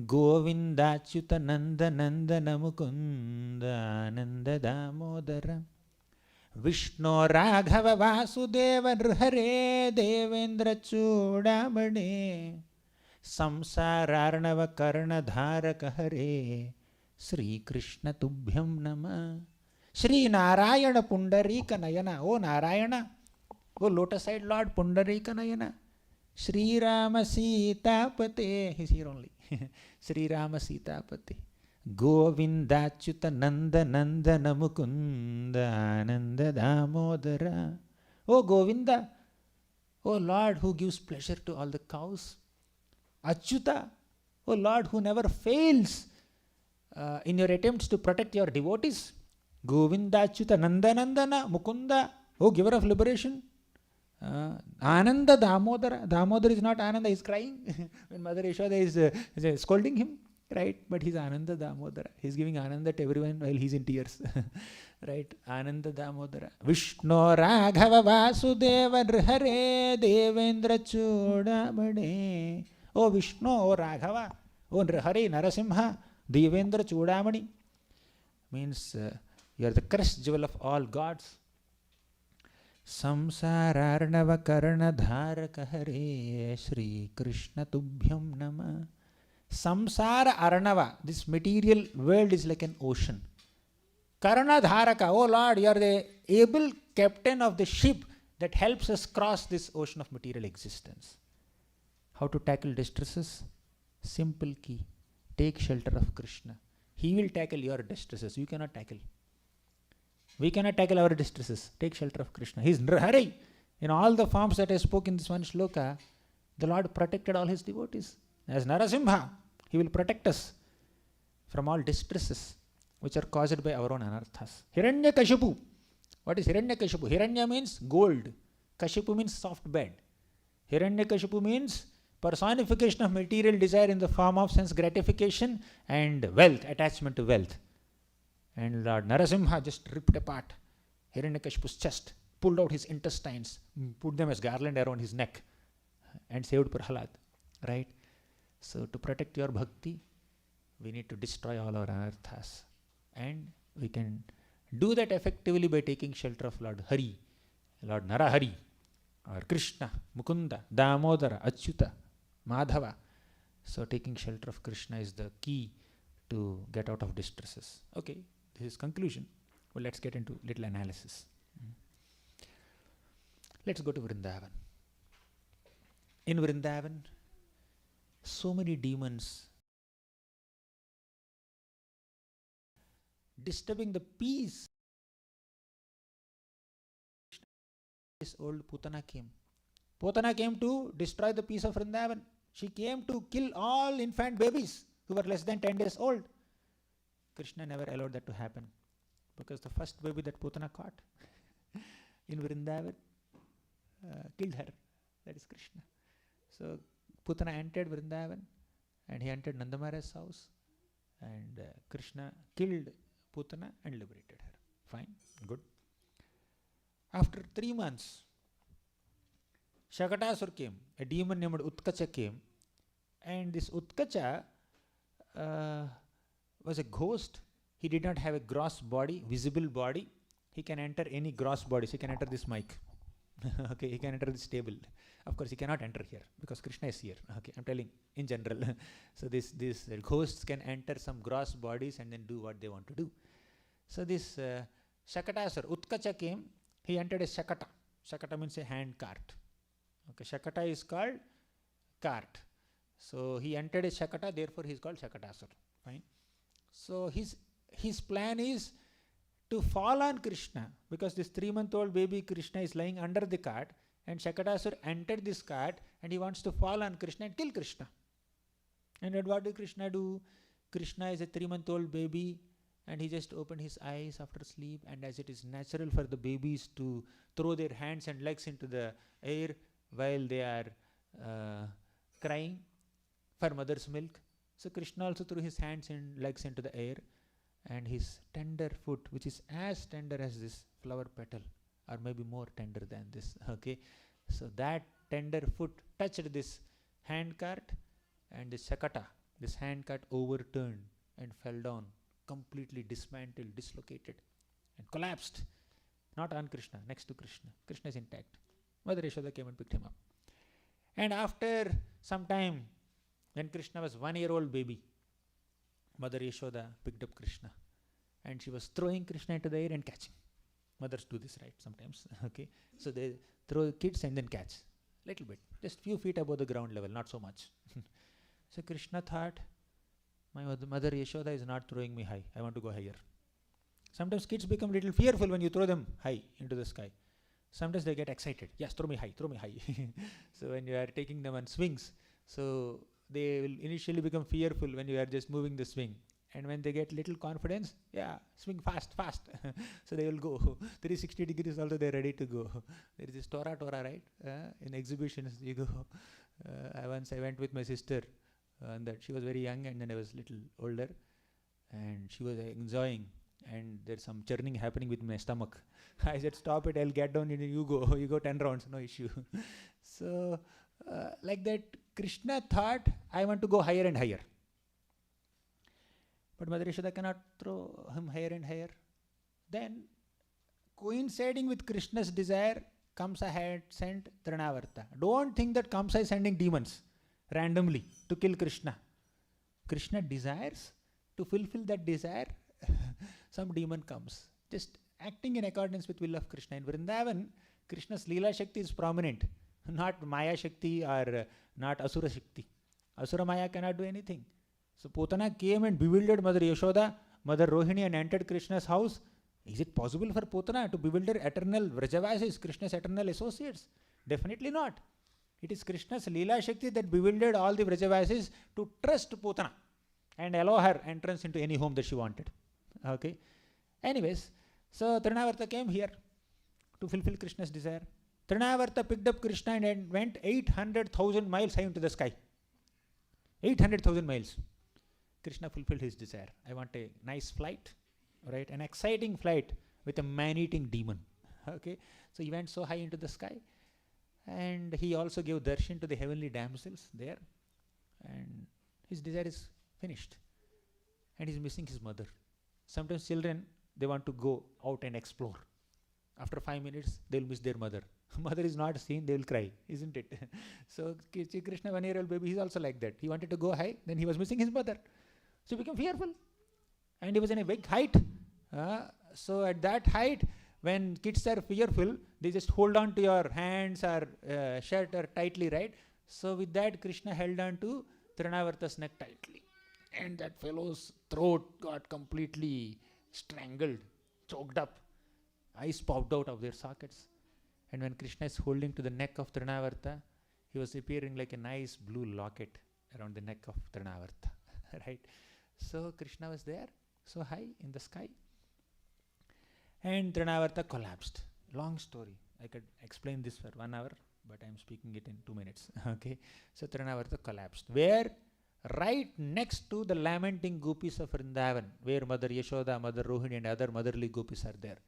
Govinda Achyuta Nanda Nandana Mukunda Nanda Damodara Vishnu Raghava Vasudeva Hare Devendra Chudamane Samsararnava Karna Dharaka Hare Sri Krishna Tubhyam Nama. Shri Narayana Pundarika Nayana. Oh Narayana, oh lotus-eyed Lord Pundarika Nayana. Sri Rama Sita Pate. He's here only. Sri Rama Sita Pate. Govinda Achyuta Nanda Nandana Mukunda Ananda Damodara. Oh Govinda, oh Lord who gives pleasure to all the cows. Achyuta, oh Lord who never fails in your attempts to protect your devotees. Govinda Achyuta Nanda Nandana Mukunda, oh giver of liberation. Ananda Damodara. Damodara is not Ananda, he's crying when Mother Yashoda is scolding him, right? But he's Ananda Damodara. He's giving Ananda to everyone while he's in tears, right? Ananda Damodara. Vishnu Raghava Vasudeva Hare Devendra Chudamane. Oh Vishnu, oh Raghava, oh Hare Narasimha, Devendra Chudamani. Means you are the crest jewel of all gods. Samsararnava Karna Dharaka Hare Sri Krishna Tubhyam Nama. Samsara Arnava, this material world is like an ocean. Karna Dharaka, oh Lord, you are the able captain of the ship that helps us cross this ocean of material existence. How to tackle distresses? Simple key. Take shelter of Krishna. He will tackle your distresses. You cannot tackle. We cannot tackle our distresses. Take shelter of Krishna. He is Nrahari. In all the forms that I spoke in this one shloka, the Lord protected all his devotees. As Narasimha, he will protect us from all distresses which are caused by our own anarthas. Hiranyakashipu. What is Hiranyakashipu? Hiranya means gold. Kashipu means soft bed. Hiranyakashipu means personification of material desire in the form of sense gratification and wealth, attachment to wealth. And Lord Narasimha just ripped apart Hiranyakashipu's chest, pulled out his intestines, put them as garland around his neck, and saved Prahlad. Right? So to protect your bhakti, we need to destroy all our anarthas. And we can do that effectively by taking shelter of Lord Hari, Lord Narahari, or Krishna, Mukunda, Damodara, Achyuta, Madhava. So taking shelter of Krishna is the key to get out of distresses. Okay, this is conclusion. Well, let's get into little analysis. Let's go to Vrindavan. In Vrindavan, so many demons disturbing the peace. This old Putana came. Putana came to destroy the peace of Vrindavan. She came to kill all infant babies who were less than 10 days old. Krishna never allowed that to happen, because the first baby that Putana caught in Vrindavan killed her. That is Krishna. So Putana entered Vrindavan and he entered Nanda Maharaj's house, and Krishna killed Putana and liberated her. Fine, good. After 3 months, Shakatasur came, a demon named Utkacha came, and this Utkacha was a ghost. He did not have a gross body, visible body. He can enter any gross bodies. He can enter this mic. Okay, he can enter this table. Of course, he cannot enter here because Krishna is here. Okay, I'm telling in general. So these ghosts can enter some gross bodies and then do what they want to do. So this Shakatasur, Utkacha came. He entered a Shakata. Shakata means a hand cart. Okay, Shakata is called cart. So he entered a Shakata, therefore he is called Shakatasur. Fine. So his plan is to fall on Krishna, because this 3-month-old baby Krishna is lying under the cart, and Shakatasur entered this cart and he wants to fall on Krishna and kill Krishna. And what did Krishna do? Krishna is a 3-month-old baby and he just opened his eyes after sleep, and as it is natural for the babies to throw their hands and legs into the air while they are crying for mother's milk, so Krishna also threw his hands and legs into the air, and his tender foot, which is as tender as this flower petal, or maybe more tender than this, okay, so that tender foot touched this hand cart, and the Shakata, this hand cart, overturned and fell down, completely dismantled, dislocated, and collapsed. Not on Krishna, next to Krishna. Krishna is intact. Mother Yashoda came and picked him up. And after some time, when Krishna was 1-year-old baby, Mother Yashoda picked up Krishna and she was throwing Krishna into the air and catching. Mothers do this, right, sometimes. Okay, so they throw kids and then catch. Little bit, just few feet above the ground level, not so much. So Krishna thought, my Mother Yashoda is not throwing me high, I want to go higher. Sometimes kids become little fearful when you throw them high into the sky. Sometimes they get excited. Yes, throw me high, throw me high. So when you are taking them on swings, so they will initially become fearful when you are just moving the swing. And when they get little confidence, yeah, swing fast. So they will go 360 degrees also, they are ready to go. There is this Tora, right? In exhibitions you go. Once I went with my sister, and that she was very young and then I was little older, and she was enjoying, and there's some churning happening with my stomach. I said, stop it, I'll get down, you go 10 rounds, no issue. So like that, Krishna thought, I want to go higher and higher. But Mother Yashoda cannot throw him higher and higher. Then, coinciding with Krishna's desire, Kamsa had sent Trinavarta. Don't think that Kamsa is sending demons randomly to kill Krishna. Krishna desires, to fulfill that desire, some demon comes. Just acting in accordance with will of Krishna. In Vrindavan, Krishna's Leela Shakti is prominent. Not Maya Shakti or not Asura Shakti. Asura Maya cannot do anything. So Putana came and bewildered Mother Yashoda, Mother Rohini, and entered Krishna's house. Is it possible for Putana to bewilder eternal Vrajavasis, Krishna's eternal associates? Definitely not. It is Krishna's Leela Shakti that bewildered all the Vrajavasis to trust Putana and allow her entrance into any home that she wanted. Okay. Anyways, so Trinavarta came here to fulfill Krishna's desire. Trinavarta picked up Krishna and went 800,000 miles high into the sky. 800,000 miles. Krishna fulfilled his desire. I want a nice flight, right? An exciting flight with a man-eating demon. Okay. So he went so high into the sky, and he also gave darshan to the heavenly damsels there, and his desire is finished. And he's missing his mother. Sometimes children, they want to go out and explore. After 5 minutes, they will miss their mother. Mother is not seen, they will cry, isn't it? So Krishna, 1-year-old baby, he's also like that. He wanted to go high, then he was missing his mother. So he became fearful. And he was in a big height. So at that height, when kids are fearful, they just hold on to your hands or shirt or tightly, right? So with that, Krishna held on to Trinavarta's neck tightly. And that fellow's throat got completely strangled, choked up. Eyes popped out of their sockets. And when Krishna is holding to the neck of Trinavarta, he was appearing like a nice blue locket around the neck of Trinavarta. Right? So Krishna was there, so high in the sky. And Trinavarta collapsed. Long story. I could explain this for 1 hour, but I am speaking it in 2 minutes. Okay, so Trinavarta collapsed. Where? Right next to the lamenting gopis of Vrindavan, where Mother Yashoda, Mother Rohini and other motherly gopis are there.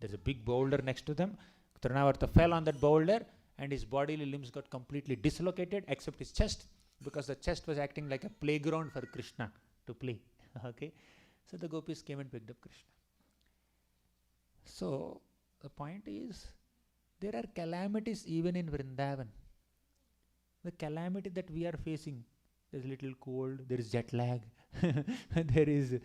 There's a big boulder next to them. Trinavarta fell on that boulder and his bodily limbs got completely dislocated except his chest, because the chest was acting like a playground for Krishna to play. Okay, so the gopis came and picked up Krishna. So the point is, there are calamities even in Vrindavan. The calamity that we are facing, there is little cold, there is jet lag, there is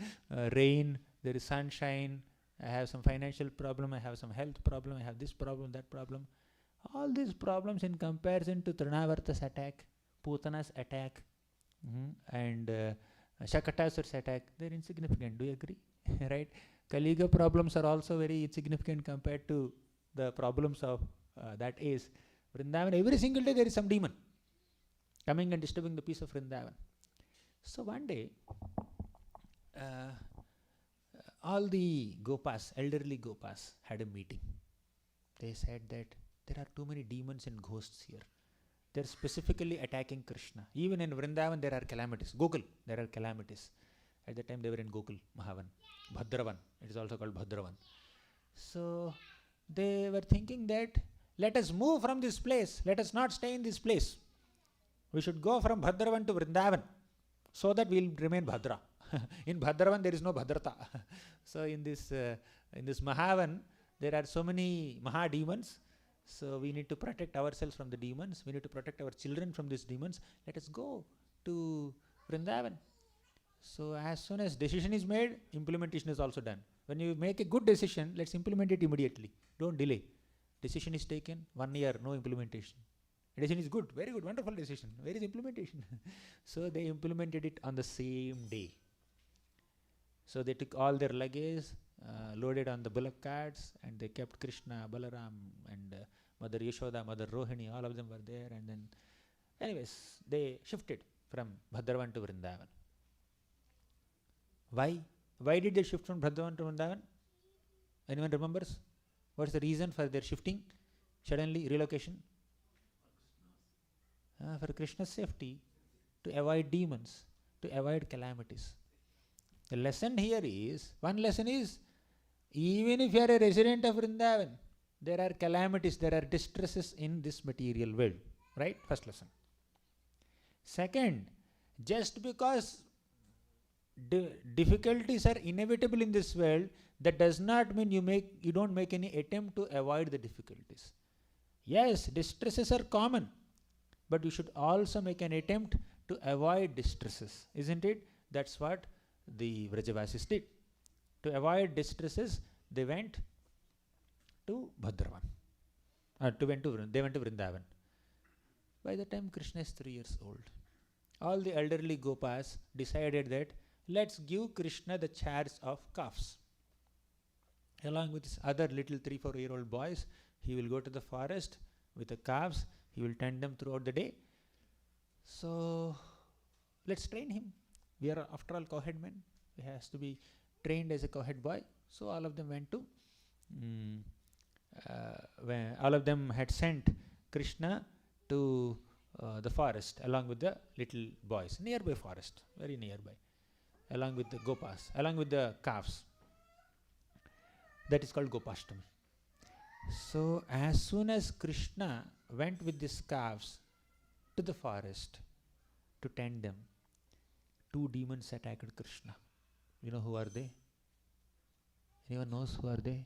rain, there is sunshine, I have some financial problem, I have some health problem, I have this problem, that problem. All these problems in comparison to Trinavarta's attack, Putana's attack, and Shakatasur's attack, they are insignificant. Do you agree? Right? Kaliga problems are also very insignificant compared to the problems of that age. Vrindavan, every single day there is some demon coming and disturbing the peace of Vrindavan. So one day, all the gopas, elderly gopas, had a meeting. They said that there are too many demons and ghosts here. They are specifically attacking Krishna. Even in Vrindavan there are calamities. Gokul, there are calamities. At the time they were in Gokul, Mahavan, Bhadravan. It is also called Bhadravan. So they were thinking that, let us move from this place. Let us not stay in this place. We should go from Bhadravan to Vrindavan, so that we will remain Bhadra. In Bhadravan there is no Bhadrata. So in this Mahavan there are so many Mahademons. So we need to protect ourselves from the demons. We need to protect our children from these demons. Let us go to Vrindavan. So as soon as decision is made, implementation is also done. When you make a good decision, let's implement it immediately. Don't delay. Decision is taken, 1 year, no implementation. Decision is good, very good, wonderful decision. Where is implementation? So they implemented it on the same day. So they took all their luggage, loaded on the bullock carts, and they kept Krishna, Balaram, and Mother Yashoda, Mother Rohini, all of them were there. And then, anyways, they shifted from Bhadravan to Vrindavan. Why? Why did they shift from Bhadravan to Vrindavan? Anyone remembers? What's the reason for their shifting? Suddenly, relocation? For Krishna's safety, to avoid demons, to avoid calamities. The lesson here is, one lesson is, even if you are a resident of Vrindavan, there are calamities, there are distresses in this material world. Right? First lesson. Second, just because difficulties are inevitable in this world, that does not mean you don't make any attempt to avoid the difficulties. Yes, distresses are common, but you should also make an attempt to avoid distresses, isn't it? That's what the Vrajavasis did. To avoid distresses, they went to Bhadravan. They went to Vrindavan. By the time Krishna is 3 years old, all the elderly gopas decided that let's give Krishna the charge of calves. Along with his other little 3-4-year-old boys, he will go to the forest with the calves. He will tend them throughout the day. So let's train him. We are after all cowhead men. He has to be trained as a cowhead boy. So all of them went to, all of them had sent Krishna to the forest along with the little boys, nearby forest, very nearby, along with the gopas, along with the calves. That is called Gopashtami. So as soon as Krishna went with these calves to the forest to tend them, 2 demons attacked Krishna. You know who are they? Anyone knows who are they?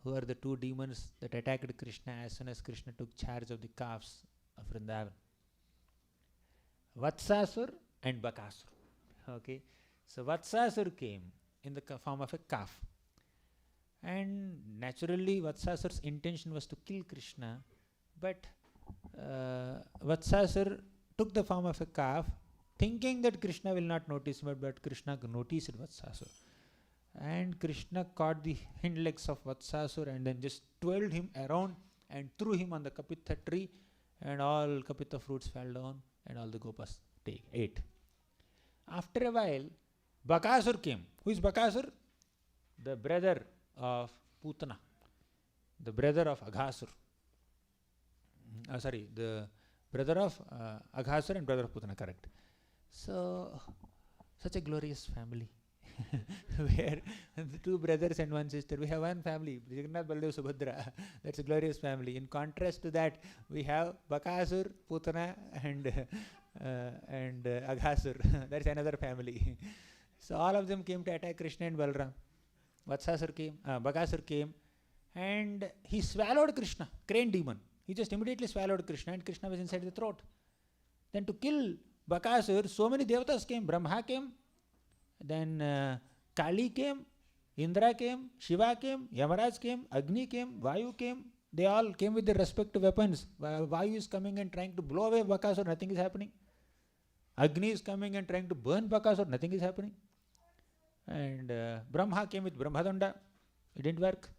Who are the 2 demons that attacked Krishna as soon as Krishna took charge of the calves of Vrindavan? Vatsasur and Bakasur. Okay, so Vatsasur came in the form of a calf. And naturally, Vatsasur's intention was to kill Krishna, but Vatsasur took the form of a calf, thinking that Krishna will not notice him, but Krishna noticed Vatsasur. And Krishna caught the hind legs of Vatsasur and then just twirled him around and threw him on the Kapitha tree, and all Kapitha fruits fell down and all the gopas ate. After a while, Bakasur came. Who is Bakasur? The brother of Putana, the brother of Aghasur. the brother of Aghasur and brother of Putana, correct. So, such a glorious family. Where the two brothers and one sister, we have one family, Jagannath, Baladev, Subhadra. That's a glorious family. In contrast to that, we have Bakasur, Putana, and Aghasur. That's another family. So all of them came to attack Krishna and Balram. Bakasur came, and he swallowed Krishna, crane demon. He just immediately swallowed Krishna, and Krishna was inside the throat. Then to kill Bakasur, so many devatas came. Brahma came, then Kali came, Indra came, Shiva came, Yamaraj came, Agni came, Vayu came. They all came with their respective weapons. Vayu is coming and trying to blow away Bakasur, nothing is happening. Agni is coming and trying to burn Bakasur, nothing is happening. And Brahma came with Brahmadanda, it didn't work.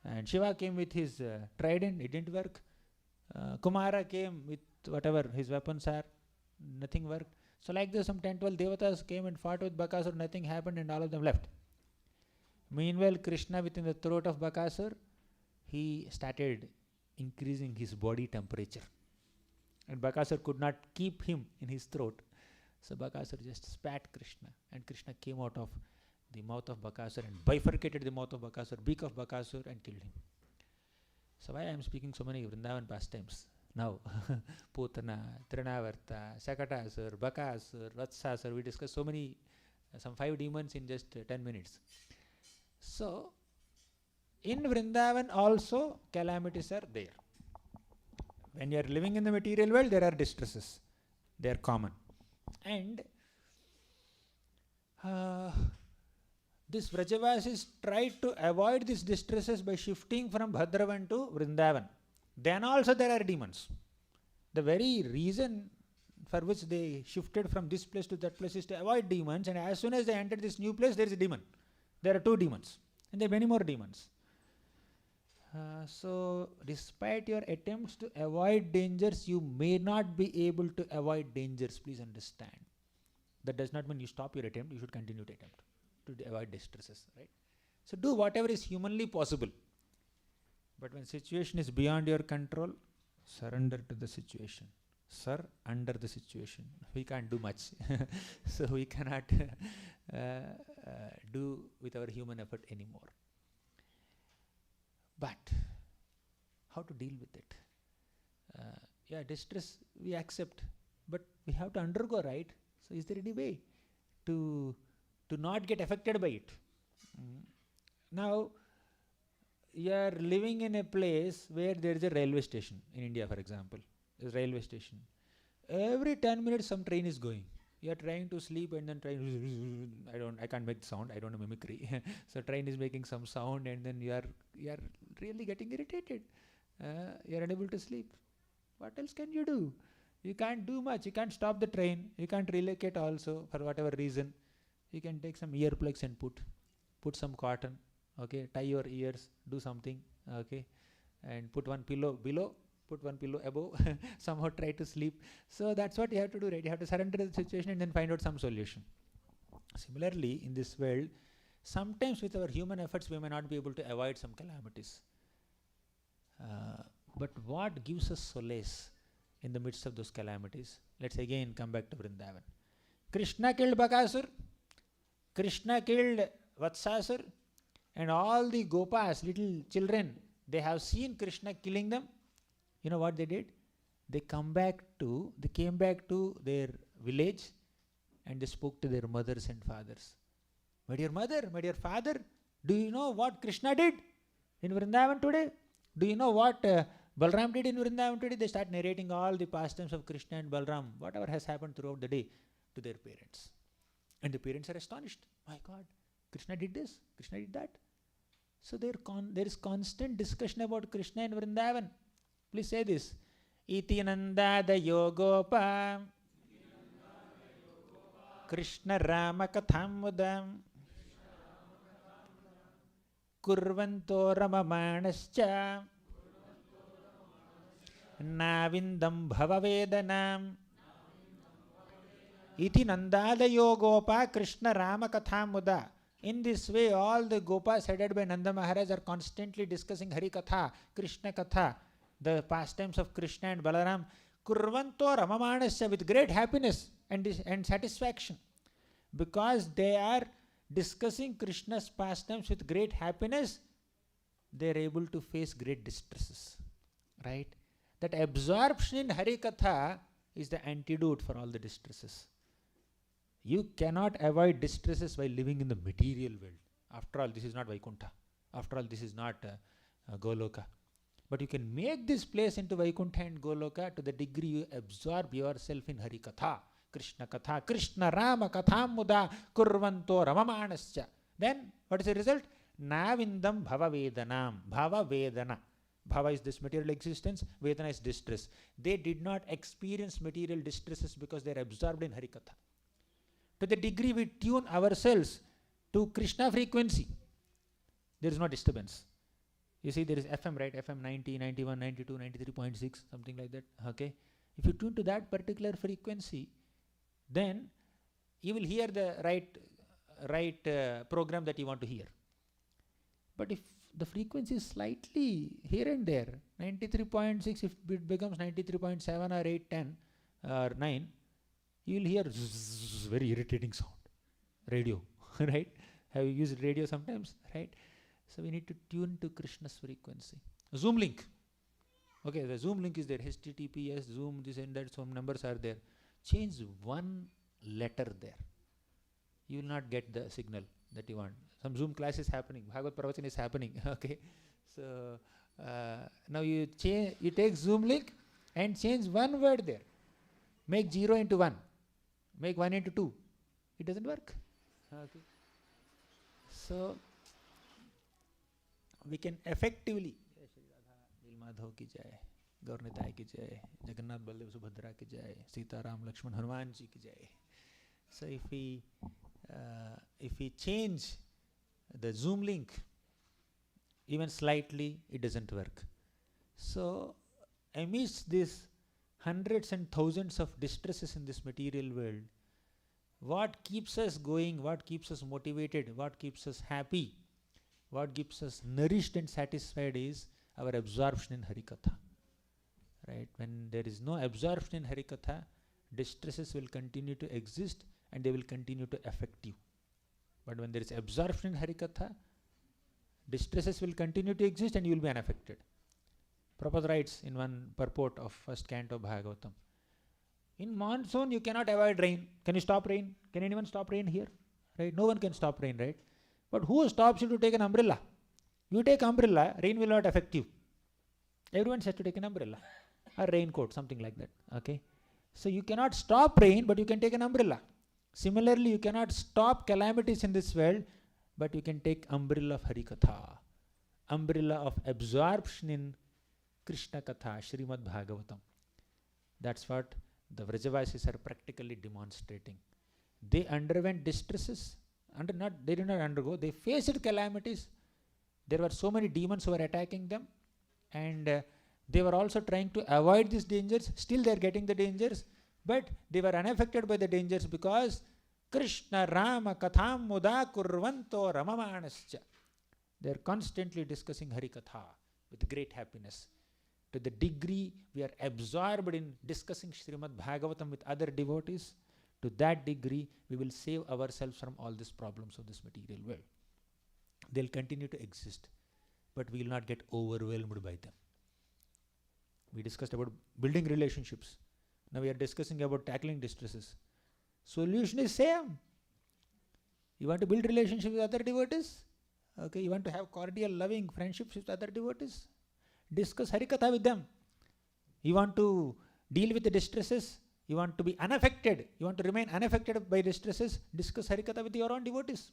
And Shiva came with his trident, it didn't work. Kumara came with whatever his weapons are, nothing worked. So like this, some 10-12 devatas came and fought with Bakasur, nothing happened, and all of them left. Meanwhile, Krishna within the throat of Bakasur, he started increasing his body temperature. And Bakasur could not keep him in his throat. So Bakasur just spat Krishna, and Krishna came out of the mouth of Bakasur and bifurcated the mouth of Bakasur, beak of Bakasur, and killed him. So why I am speaking so many Vrindavan pastimes now? Putana, Trinavarta, Sakatasur, Bakasur, Vatsasur, we discussed so many, some 5 demons in just 10 minutes. So, in Vrindavan also calamities are there. When you are living in the material world, there are distresses. They are common. And this Vrajavasis tried to avoid these distresses by shifting from Bhadravan to Vrindavan. Then also there are demons. The very reason for which they shifted from this place to that place is to avoid demons, and as soon as they entered this new place, there is a demon. There are 2 demons, and there are many more demons. So, despite your attempts to avoid dangers, you may not be able to avoid dangers. Please understand. That does not mean you stop your attempt. You should continue to attempt to avoid distresses, right? So, do whatever is humanly possible. But when situation is beyond your control, surrender to the situation. Under the situation. We can't do much. So, we cannot do with our human effort anymore. But how to deal with it? Distress we accept, but we have to undergo, right? So is there any way to not get affected by it? Now, you are living in a place where there is a railway station. In India, for example, there is a railway station. Every 10 minutes some train is going. You are trying to sleep and then I can't make sound, I don't know mimicry. So train is making some sound, and then you are really getting irritated. You are unable to sleep. What else can you do? You can't do much. You can't stop the train. You can't relocate also for whatever reason. You can take some earplugs and put some cotton, okay, tie your ears, do something, okay, and put one pillow below, put one pillow above, somehow try to sleep. So that's what you have to do, right? You have to surrender to the situation and then find out some solution. Similarly, in this world, sometimes with our human efforts, we may not be able to avoid some calamities. But what gives us solace in the midst of those calamities? Let's again come back to Vrindavan. Krishna killed Bakasur, Krishna killed Vatsasur, and all the Gopas, little children, they have seen Krishna killing them. You know what they did? They came back to their village, and they spoke to their mothers and fathers. My dear mother, my dear father, do you know what Krishna did in Vrindavan today? Do you know what Balram did in Vrindavan today? They start narrating all the pastimes of Krishna and Balram, whatever has happened throughout the day, to their parents. And the parents are astonished. My God, Krishna did this, Krishna did that. So there is constant discussion about Krishna in Vrindavan. Please say this. Iti nandada yogopa Krishna Rama kathamudam kurvanto ramamanascha navindam bhavavedanam. Iti nandada yogopa Krishna Rama kathamuda. In this way, all the Gopas headed by Nanda Maharaj are constantly discussing Hari Katha, Krishna Katha, the pastimes of Krishna and Balaram, kurvanto ramamanasya, with great happiness and satisfaction. Because they are discussing Krishna's pastimes with great happiness, they are able to face great distresses. Right? That absorption in Harikatha is the antidote for all the distresses. You cannot avoid distresses by living in the material world. After all, this is not Vaikuntha. After all, this is not Goloka. But you can make this place into Vaikuntha and Goloka to the degree you absorb yourself in Harikatha, Krishna Katha, Krishna Rama Katham Muda Kurvanto Ramamanasya. Then, what is the result? Navindam Bhava Vedanam. Bhava Vedana. Bhava is this material existence, Vedana is distress. They did not experience material distresses because they are absorbed in Harikatha. To the degree we tune ourselves to Krishna frequency, there is no disturbance. You see, there is FM, right? FM 90, 91, 92, 93.6, something like that. Okay. If you tune to that particular frequency, then you will hear the right program that you want to hear. But if the frequency is slightly here and there, 93.6, if it becomes 93.7 or 8, 10 or 9, you will hear zzz, very irritating sound. Radio, right? Have you used radio sometimes, right? So we need to tune to Krishna's frequency. Zoom link. Okay, the Zoom link is there. HTTPS, Zoom, this and that, some numbers are there. Change one letter there. You will not get the signal that you want. Some Zoom class is happening. Bhagavad Pravachan is happening. Okay. So now you take Zoom link and change one word there. Make 0 into 1. Make 1 into 2. It doesn't work. Okay. So we can effectively Madhav ki jai, Gaurnitai ki jai, Jagannath Baldev Subhadra ki jai, Sita Ram Lakshman Hanuman ji ki jai. So if we change the Zoom link even slightly, it doesn't work. So amidst these hundreds and thousands of distresses in this material world, what keeps us going, what keeps us motivated, what keeps us happy, what keeps us nourished and satisfied is our absorption in Harikatha. Right? When there is no absorption in Harikatha, distresses will continue to exist and they will continue to affect you. But when there is absorption in Harikatha, distresses will continue to exist and you will be unaffected. Prabhupada writes in one purport of first canto of Bhagavatam, in monsoon you cannot avoid rain. Can you stop rain? Can anyone stop rain here? Right? No one can stop rain, right? But who stops you to take an umbrella? You take umbrella, rain will not affect you. Everyone has to take an umbrella or raincoat, something like that. Okay. So you cannot stop rain, but you can take an umbrella. Similarly, you cannot stop calamities in this world, but you can take umbrella of Harikatha, umbrella of absorption in Krishna Katha, Srimad Bhagavatam. That's what the Vrajavasis are practically demonstrating. They underwent distresses. They did not undergo. They faced calamities. There were so many demons who were attacking them, and they were also trying to avoid these dangers. Still they are getting the dangers, but they were unaffected by the dangers because Krishna Rama Katham Muda Kurvanto Ramamanascha. They are constantly discussing Harikatha with great happiness. To the degree we are absorbed in discussing Srimad Bhagavatam with other devotees, to that degree we will save ourselves from all these problems of this material world. They'll continue to exist, but we will not get overwhelmed by them. We discussed about building relationships. Now we are discussing about tackling distresses. Solution is same. You want to build relationships with other devotees? Okay, you want to have cordial, loving friendships with other devotees? Discuss Harikatha with them. You want to deal with the distresses? You want to be unaffected? You want to remain unaffected by distresses? Discuss Harikatha with your own devotees.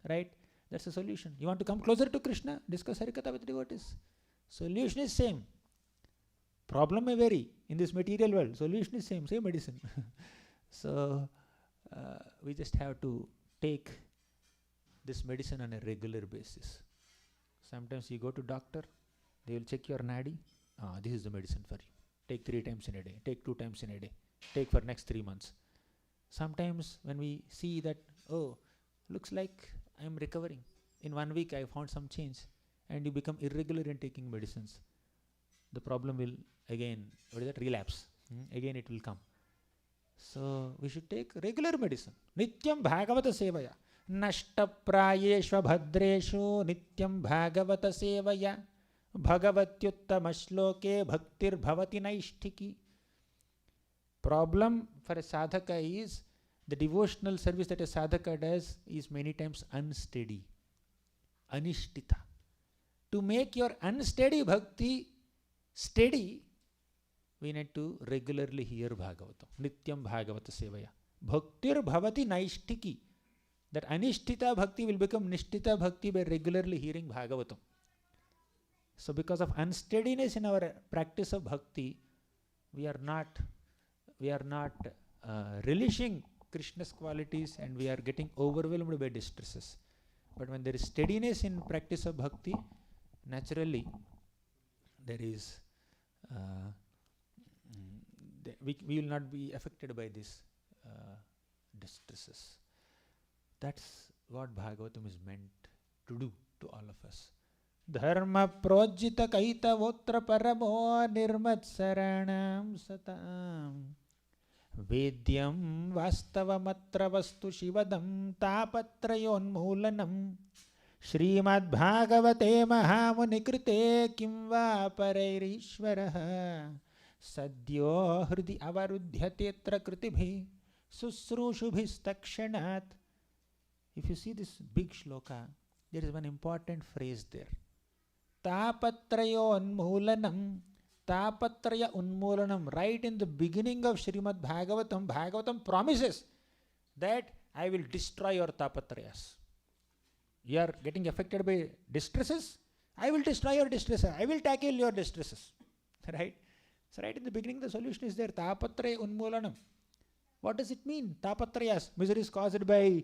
Right? That's the solution. You want to come closer to Krishna? Discuss Harikatha with devotees. Solution is same. Problem may vary in this material world. Solution is same medicine. So we just have to take this medicine on a regular basis. Sometimes you go to doctor, they will check your nadi. This is the medicine for you. Take 3 times in a day. Take 2 times in a day. Take for next 3 months. Sometimes when we see that, looks like I am recovering. In 1 week I found some change, and you become irregular in taking medicines. the problem will again, relapse. Again it will come. So we should take regular medicine. Nityam Bhagavata Sevaya. Nashta Prayeshva Bhadreshu Nityam Bhagavata Sevaya. Bhagavatyuttama Shloke Bhaktir Bhavati Naishtiki. Problem for a sadhaka is the devotional service that a sadhaka does is many times unsteady, anishtita. To make your unsteady bhakti steady, we need to regularly hear Bhagavatam. Nityam Bhagavata Sevaya. Bhaktir Bhavati Naishtiki. That anishtita bhakti will become nishtita bhakti by regularly hearing Bhagavatam. So because of unsteadiness in our practice of bhakti, we are not relishing Krishna's qualities, and we are getting overwhelmed by distresses. But when there is steadiness in practice of bhakti, naturally there is we will not be affected by these distresses. That's what Bhagavatam is meant to do to all of us. Dharma projita kaitavotra paramo nirmatsaranam satam Vedyam vastavamatra vastu shivadam tapatrayonmulanam Srimad Bhagavate Mahamuni kim va parairishvaraha Sadyo hridi avarudhyatetra kritibhi susrushubhistakshanat. If you see this big shloka, there is one important phrase there. Tapatrayo unmulanam. Tapatraya unmulanam. Right in the beginning of Srimad Bhagavatam, Bhagavatam promises that I will destroy your tapatrayas. You are getting affected by distresses, I will destroy your distresses. I will tackle your distresses. Right? So right in the beginning the solution is there. Tapatraya unmulanam. What does it mean? Tapatrayas. Misery is caused by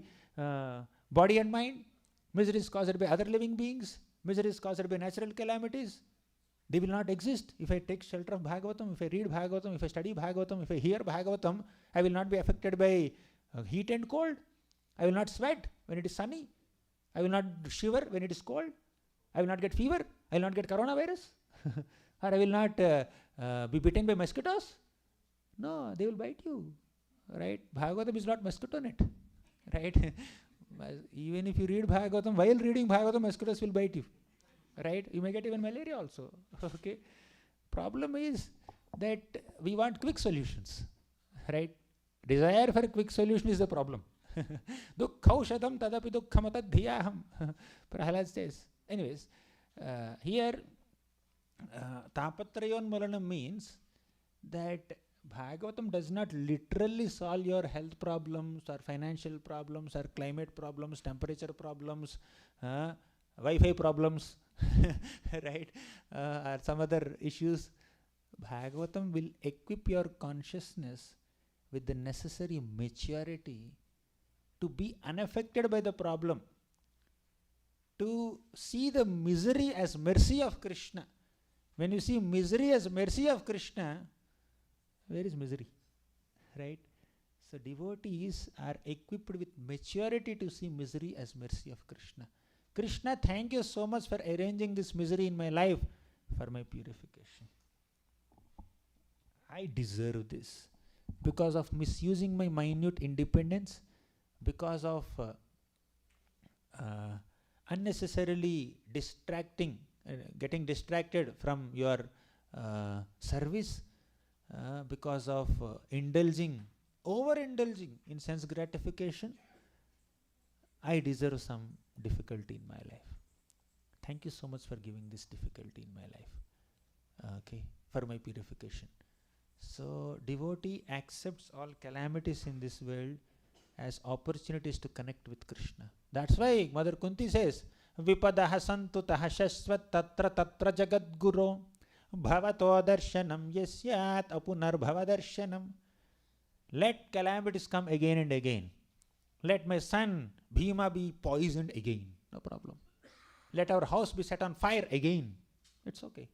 body and mind. Misery is caused by other living beings. Misery is caused by natural calamities. They will not exist if I take shelter of Bhagavatam, if I read Bhagavatam, if I study Bhagavatam, if I hear Bhagavatam. I will not be affected by heat and cold. I will not sweat when it is sunny. I will not shiver when it is cold. I will not get fever. I will not get coronavirus. Or I will not be bitten by mosquitoes. No, they will bite you. Right? Bhagavatam is not mosquito net. Right? Even if you read Bhagavatam, while reading Bhagavatam, mosquitoes will bite you. Right? You may get even malaria also. Okay? Problem is that we want quick solutions. Right? Desire for a quick solution is the problem. Dukkhaushadam tadapi dukkhamatad dhiyaham. Prahalad says. Anyways, here tapatrayon mulanam means that Bhagavatam does not literally solve your health problems or financial problems or climate problems, temperature problems, Wi-Fi problems, right? Or some other issues. Bhagavatam will equip your consciousness with the necessary maturity to be unaffected by the problem, to see the misery as mercy of Krishna. When you see misery as mercy of Krishna, where is misery? Right? So devotees are equipped with maturity to see misery as mercy of Krishna. Krishna, thank you so much for arranging this misery in my life for my purification. I deserve this because of misusing my minute independence, because of unnecessarily getting distracted from your service, because of overindulging in sense gratification. I deserve some difficulty in my life. Thank you so much for giving this difficulty in my life, for my purification. So devotee accepts all calamities in this world as opportunities to connect with Krishna. That's why Mother Kunti says, Vipadaha santutaha shasvat tatra jagadguru bhavato darshanam yasyat apunar bhavadarshanam. Let calamities come again and again. Let my son Bhima be poisoned again. No problem. Let our house be set on fire again. It's okay.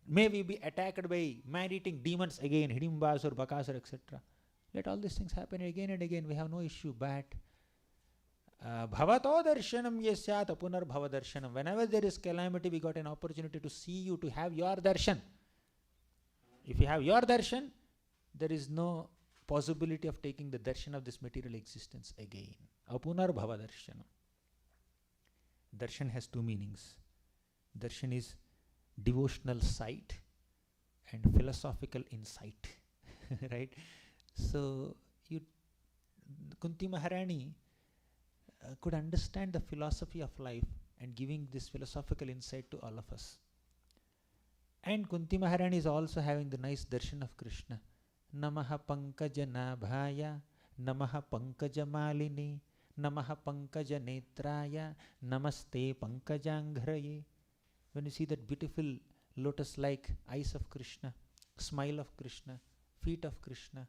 May we be attacked by man-eating demons again, Hidimbas or Bakasur, etc. Let all these things happen again and again. We have no issue. But Bhavato darshanam yasyat punar bhava darshanam. Whenever there is calamity, we got an opportunity to see you, to have your darshan. If you have your darshan, there is no possibility of taking the darshan of this material existence again. Apunar bhava darshanam. Darshan has two meanings. Darshan is devotional sight and philosophical insight. Right? So, Kunti Maharani could understand the philosophy of life and giving this philosophical insight to all of us. And Kunti Maharani is also having the nice darshan of Krishna. Namaha pankaja nabhaya, namaha pankaja malini, namaha pankaja netraya, namaste pankajanghraye. When you see that beautiful lotus-like eyes of Krishna, smile of Krishna, feet of Krishna,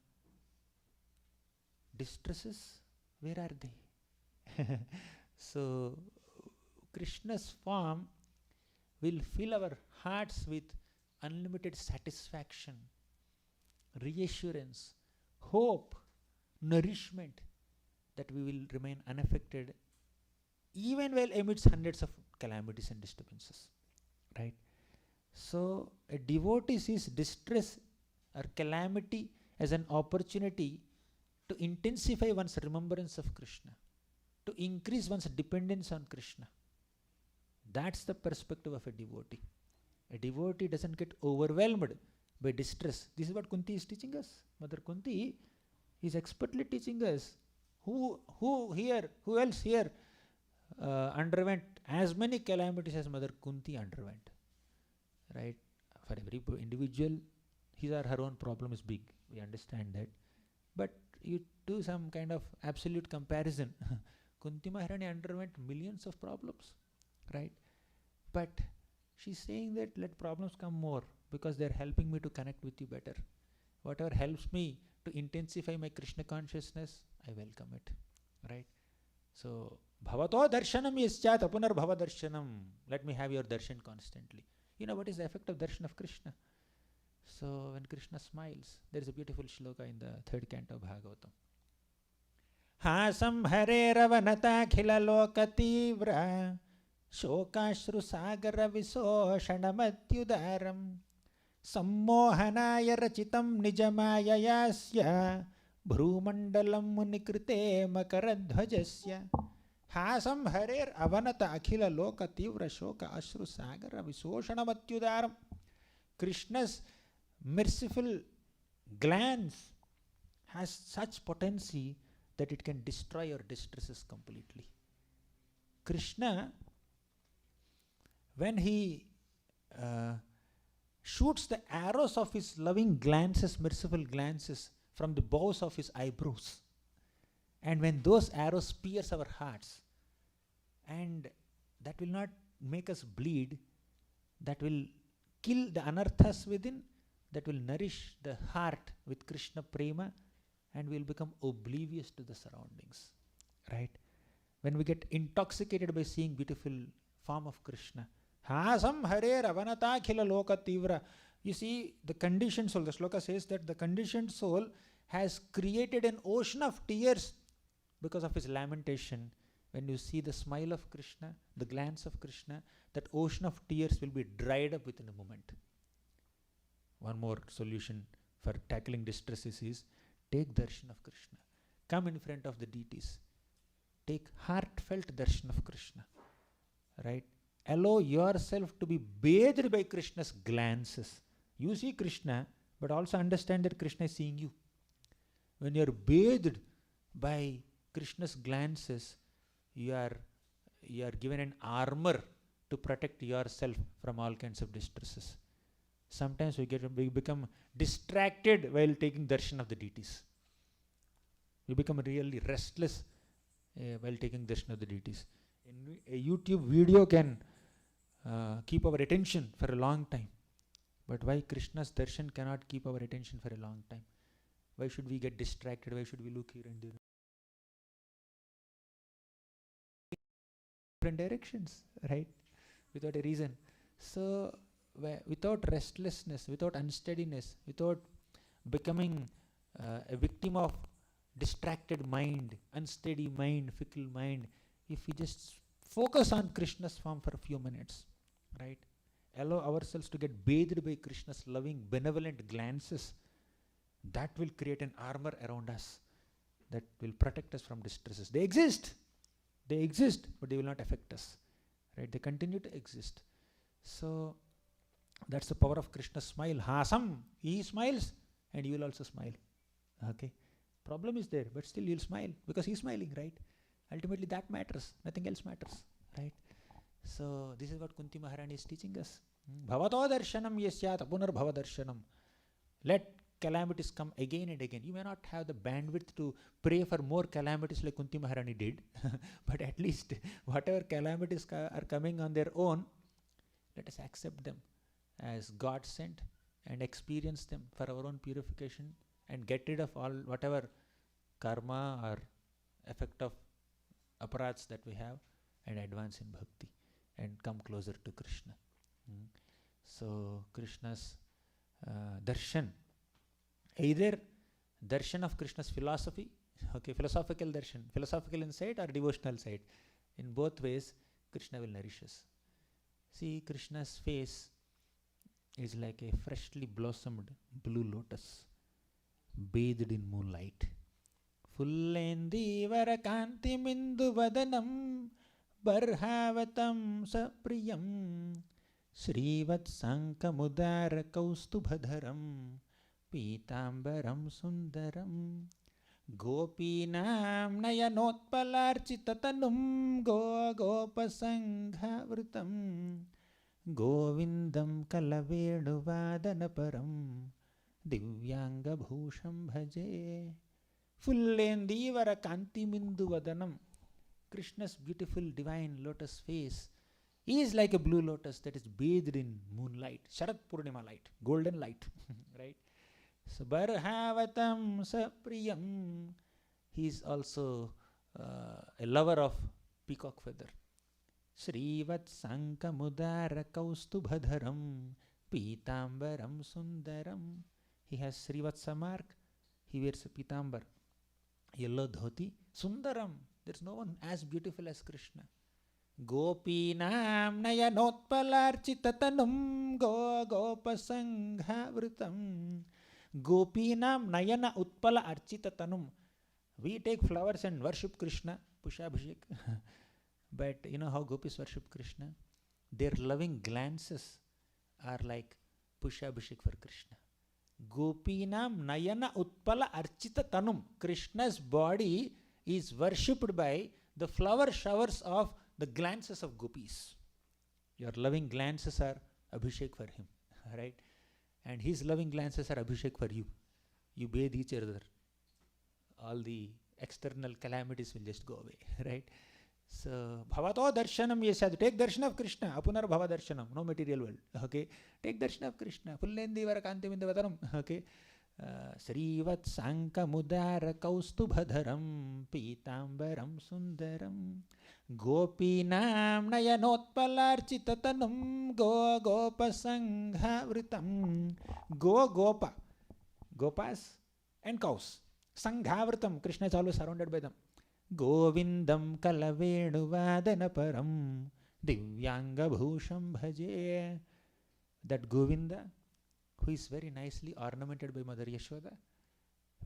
distresses, where are they? So, Krishna's form will fill our hearts with unlimited satisfaction, reassurance, hope, nourishment, that we will remain unaffected even while amidst hundreds of calamities and disturbances. Right? So, a devotee sees distress or calamity as an opportunity to intensify one's remembrance of Krishna, to increase one's dependence on Krishna. That's the perspective of a devotee. A devotee doesn't get overwhelmed by distress. This is what Kunti is teaching us. Mother Kunti is expertly teaching us. Who else here underwent as many calamities as Mother Kunti underwent? Right? For every individual, his or her own problem is big. We understand that. But you do some kind of absolute comparison. Kunti Maharani underwent millions of problems. Right? But she's saying that let problems come more because they're helping me to connect with you better. Whatever helps me to intensify my Krishna consciousness, I welcome it. Right? So, Bhavato darshanam yasyat apunar bhava darshanam. Let me have your darshan constantly. You know what is the effect of darshan of Krishna? So, when Krishna smiles, there is a beautiful shloka in the 3rd canto of Bhagavatam. Hasam hare ravanata khila lokativra shokashru sagara visoshanamatyudaram sammohanaya rachitam nijamayayasya bhrumandalam munikrite makaradhvajasya hasam harer avanata akhila loka tivra shoka ashru sagara visoshanamatyudaram. Krishna's merciful glance has such potency that it can destroy your distresses completely. Krishna, when he shoots the arrows of his loving glances, merciful glances from the bows of his eyebrows, and when those arrows pierce our hearts, and that will not make us bleed, that will kill the anarthas within, that will nourish the heart with Krishna prema, and we will become oblivious to the surroundings. Right? When we get intoxicated by seeing beautiful form of Krishna, Hasam hare ravanata khila loka tivra. You see, the conditioned soul, the sloka says that the conditioned soul has created an ocean of tears because of his lamentation. When you see the smile of Krishna, the glance of Krishna, that ocean of tears will be dried up within a moment. One more solution for tackling distresses is take darshan of Krishna. Come in front of the deities. Take heartfelt darshan of Krishna. Right? Allow yourself to be bathed by Krishna's glances. You see Krishna, but also understand that Krishna is seeing you. When you are bathed by Krishna's glances, you are given an armor to protect yourself from all kinds of distresses. Sometimes we become distracted while taking darshan of the deities. We become really restless while taking darshan of the deities. A YouTube video can keep our attention for a long time. But why Krishna's darshan cannot keep our attention for a long time? Why should we get distracted? Why should we look here and there? Different directions, right? Without a reason. So, without restlessness, without unsteadiness, without becoming a victim of distracted mind, unsteady mind, fickle mind, if we just focus on Krishna's form for a few minutes, right? Allow ourselves to get bathed by Krishna's loving, benevolent glances, that will create an armor around us that will protect us from distresses. They exist, but they will not affect us, right? They continue to exist. So that's the power of Krishna's smile. Hasam, he smiles and you will also smile. Okay, problem is there, but still you'll smile because he's smiling, right? Ultimately that matters, nothing else matters, right? So this is what Kunti Maharani is teaching us. Bhavato darshanam yasyat punar bhava darshanam. Let calamities come again and again. You may not have the bandwidth to pray for more calamities like Kunti Maharani did, but at least whatever calamities are coming on their own, let us accept them as God sent and experience them for our own purification and get rid of all whatever karma or effect of aparats that we have and advance in bhakti and come closer to Krishna. So Krishna's darshan, either darshan of Krishna's philosophy, okay, philosophical darshan, philosophical insight or devotional sight. In both ways, Krishna will nourish us. See, Krishna's face is like a freshly blossomed blue lotus, bathed in moonlight. Fullendi kanti mindu vadanam barhavatam sapriyam Srivat sankamudara kaustubhadharam Pitambaram sundaram Gopinam nayanotpalarchitatanum gopasanghavritam Govindam kalaveduvadanaparam Divyanga bhusham bhaje. Fullendivara kanti mindu vadanam. Krishna's beautiful divine lotus face is like a blue lotus that is bathed in moonlight, Sharat Purnima light, golden light, right? So Barhavatam Sapriyam. He is also a lover of peacock feather. Srivat Sankamudara Kaustubhadharam Pitambaram Sundaram. He has Srivatsa mark. He wears a pitambar, yellow dhoti. Sundaram. There is no one as beautiful as Krishna. Gopinam nayanotpalarchitatanum gopasanghavritam. Gopinam nayana utpala architatanum. We take flowers and worship Krishna, Pushabhishek. But you know how gopis worship Krishna? Their loving glances are like Pushabhishek for Krishna. Gopinam nayana utpala architatanum. Krishna's body is worshipped by the flower showers of the glances of gopis. Your loving glances are Abhishek for him, right? And his loving glances are Abhishek for you. You bathe each other. All the external calamities will just go away, right? So, Bhavato darshanam yasyad. Take darshan of Krishna. Apunar bhava darshanam. No material world. Okay. Take darshan of Krishna. Fullendi varakanti vindavataram. Okay. Srivat sankamudara kaustubhadharam pitambaram sundaram Gopinam nayanotpalarchitatanum gopasanghavritam. Gopa. Gopas and cows. Sanghavritam. Krishna is always surrounded by them. Govindam kalaveduvadanaparam Divyanga bhusham bhaje. That Govinda, who is very nicely ornamented by Mother Yashoda,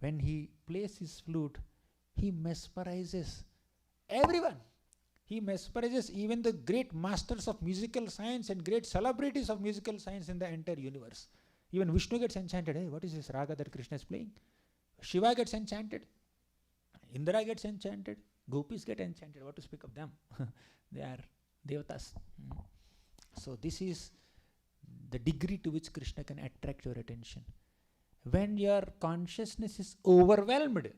when he plays his flute, he mesmerizes everyone. He mesmerizes even the great masters of musical science and great celebrities of musical science in the entire universe. Even Vishnu gets enchanted. Hey, what is this raga that Krishna is playing? Shiva gets enchanted. Indra gets enchanted. Gopis get enchanted. What to speak of them? They are devatas. So this is the degree to which Krishna can attract your attention. When your consciousness is overwhelmed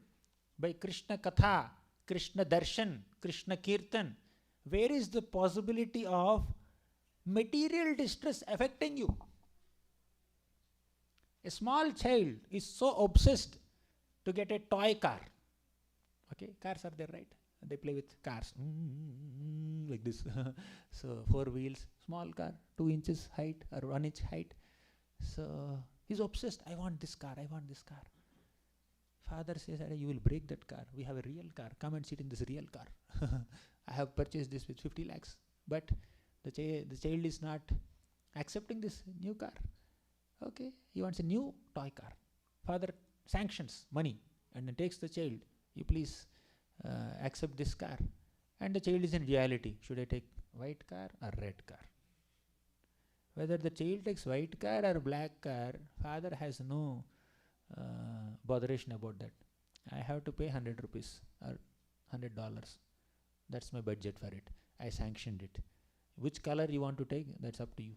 by Krishna Katha, Krishna Darshan, Krishna Kirtan, where is the possibility of material distress affecting you? A small child is so obsessed to get a toy car. Okay, cars are there, right? They play with cars like this. So 4 wheels, small car, 2 inches height or 1 inch height. So he's obsessed. I want this car. I want this car. Father says, you will break that car. We have a real car. Come and sit in this real car. I have purchased this with 50 lakhs. But the child is not accepting this new car. Okay, he wants a new toy car. Father sanctions money and then takes the child. You please accept this car. And the child is in duality. Should I take white car or red car? Whether the child takes white car or black car, father has no botheration about that. I have to pay 100 rupees or $100. That's my budget for it. I sanctioned it. Which color you want to take, that's up to you.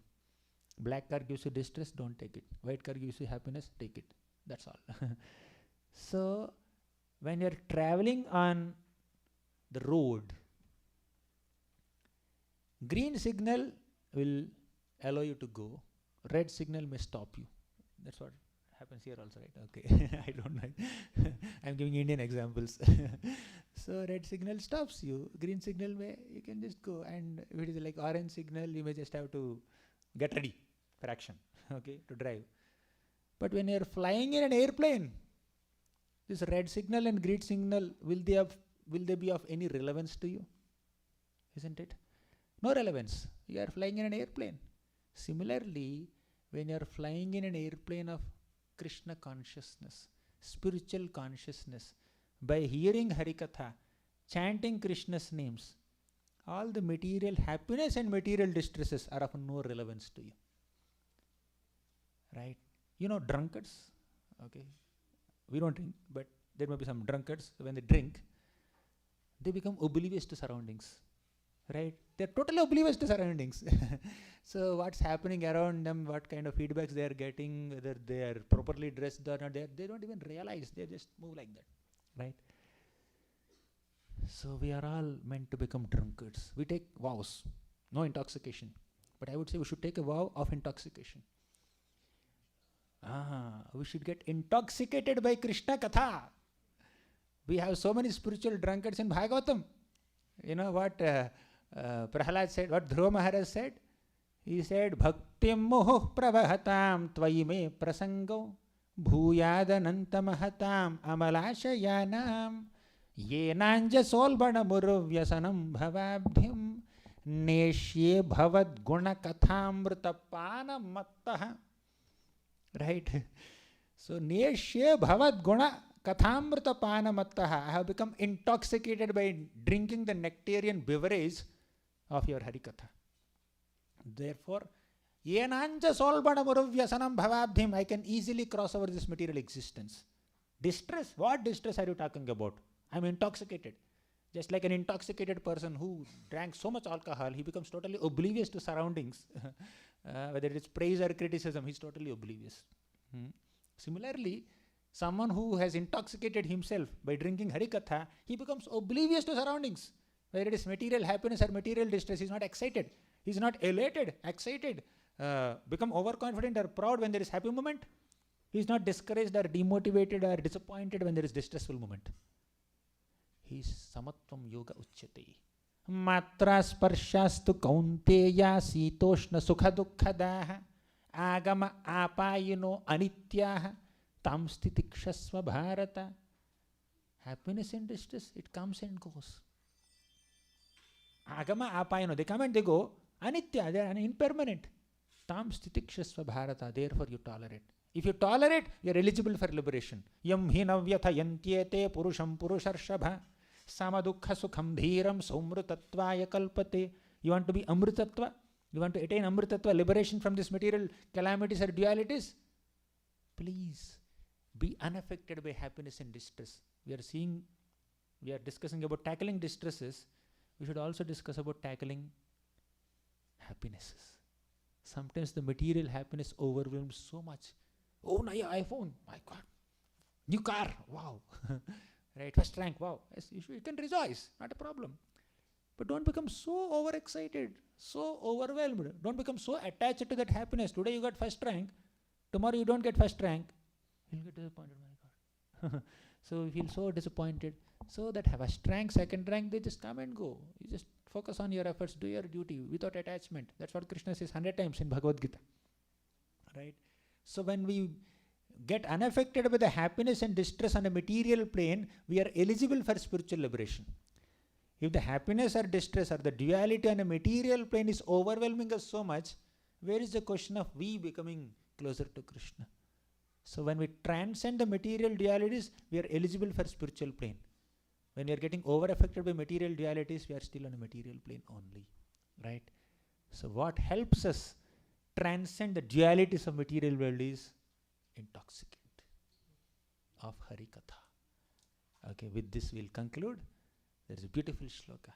Black car gives you distress, don't take it. White car gives you happiness, take it. That's all. So, when you're traveling on the road, green signal will allow you to go. Red signal may stop you. That's what happens here also, right? Okay. I don't know. I'm giving Indian examples. So red signal stops you. Green signal may you can just go. And if it is like orange signal, you may just have to get ready for action. Okay, to drive. But when you're flying in an airplane, this red signal and green signal, will they be of any relevance to you? Isn't it? No relevance. You are flying in an airplane. Similarly, when you are flying in an airplane of Krishna consciousness, spiritual consciousness, by hearing Harikatha, chanting Krishna's names, all the material happiness and material distresses are of no relevance to you. Right? You know drunkards? Okay. We don't drink, but there may be some drunkards. When they drink, they become oblivious to surroundings. Right? They're totally oblivious to surroundings. So what's happening around them, what kind of feedbacks they are getting, whether they are properly dressed or not, they don't even realize. They just move like that. Right? So we are all meant to become drunkards. We take vows, no intoxication. But I would say we should take a vow of intoxication. We should get intoxicated by Krishna Katha. We have so many spiritual drunkards in Bhagavatam. You know what Prahalad said, what Dhruva Maharaj said? He said, Bhaktim muhuh pravahatam tvayi me prasango bhuyadanantamahatam amalashayanam yenanja solbana muruvyasanam bhavabdhim neshye bhavad guna kathamrita panamattaha. Right? So, neshye bhavad guna kathamrita panamattaha. I have become intoxicated by drinking the nectarian beverage of your Harikatha. Therefore, yenanja solbana muruvyasanam bhavabdhim. I can easily cross over this material existence. Distress? What distress are you talking about? I'm intoxicated. Just like an intoxicated person who drank so much alcohol, he becomes totally oblivious to surroundings. Whether it is praise or criticism, he's totally oblivious. Similarly, someone who has intoxicated himself by drinking Harikatha, he becomes oblivious to surroundings. Whether it is material happiness or material distress, he's not excited. He's not elated, excited, become overconfident or proud when there is happy moment. He's not discouraged or demotivated or disappointed when there is distressful moment. He's samatvam yoga uchyate. Matra sparshastu kaunteya sitoshna sukha dukkadaha agama apayino anityaha tam stitikshasva bharata. Happiness and distress, it comes and goes. Agama apayino, they come and they go. Anitya, they are impermanent. Tam stitikshasva bharata, therefore you tolerate. If you tolerate, you are eligible for liberation. Yam hinavyatha yantyete purusham purusharshabha samadukha sukham dhiram saumrutatvaya kalpate. You want to be amritatva? You want to attain amritatva, liberation from this material calamities or dualities? Please be unaffected by happiness and distress. We are discussing about tackling distresses. We should also discuss about tackling happinesses. Sometimes the material happiness overwhelms so much. Oh, Naya iPhone, my God. New car, wow. Right, first rank, wow. Yes, you can rejoice, not a problem. But don't become so overexcited, so overwhelmed. Don't become so attached to that happiness. Today you got first rank, tomorrow you don't get first rank. You'll get disappointed, my God. So you feel so disappointed. So that first rank, second rank, they just come and go. You just focus on your efforts, do your duty without attachment. That's what Krishna says 100 times in Bhagavad Gita. Right? So when we get unaffected by the happiness and distress on a material plane, we are eligible for spiritual liberation. If the happiness or distress or the duality on a material plane is overwhelming us so much, where is the question of we becoming closer to Krishna? So when we transcend the material dualities, we are eligible for spiritual plane. When we are getting over affected by material dualities, we are still on a material plane only, right? So what helps us transcend the dualities of material world is intoxicant of Harikatha. Okay, with this we'll conclude. There is a beautiful shloka.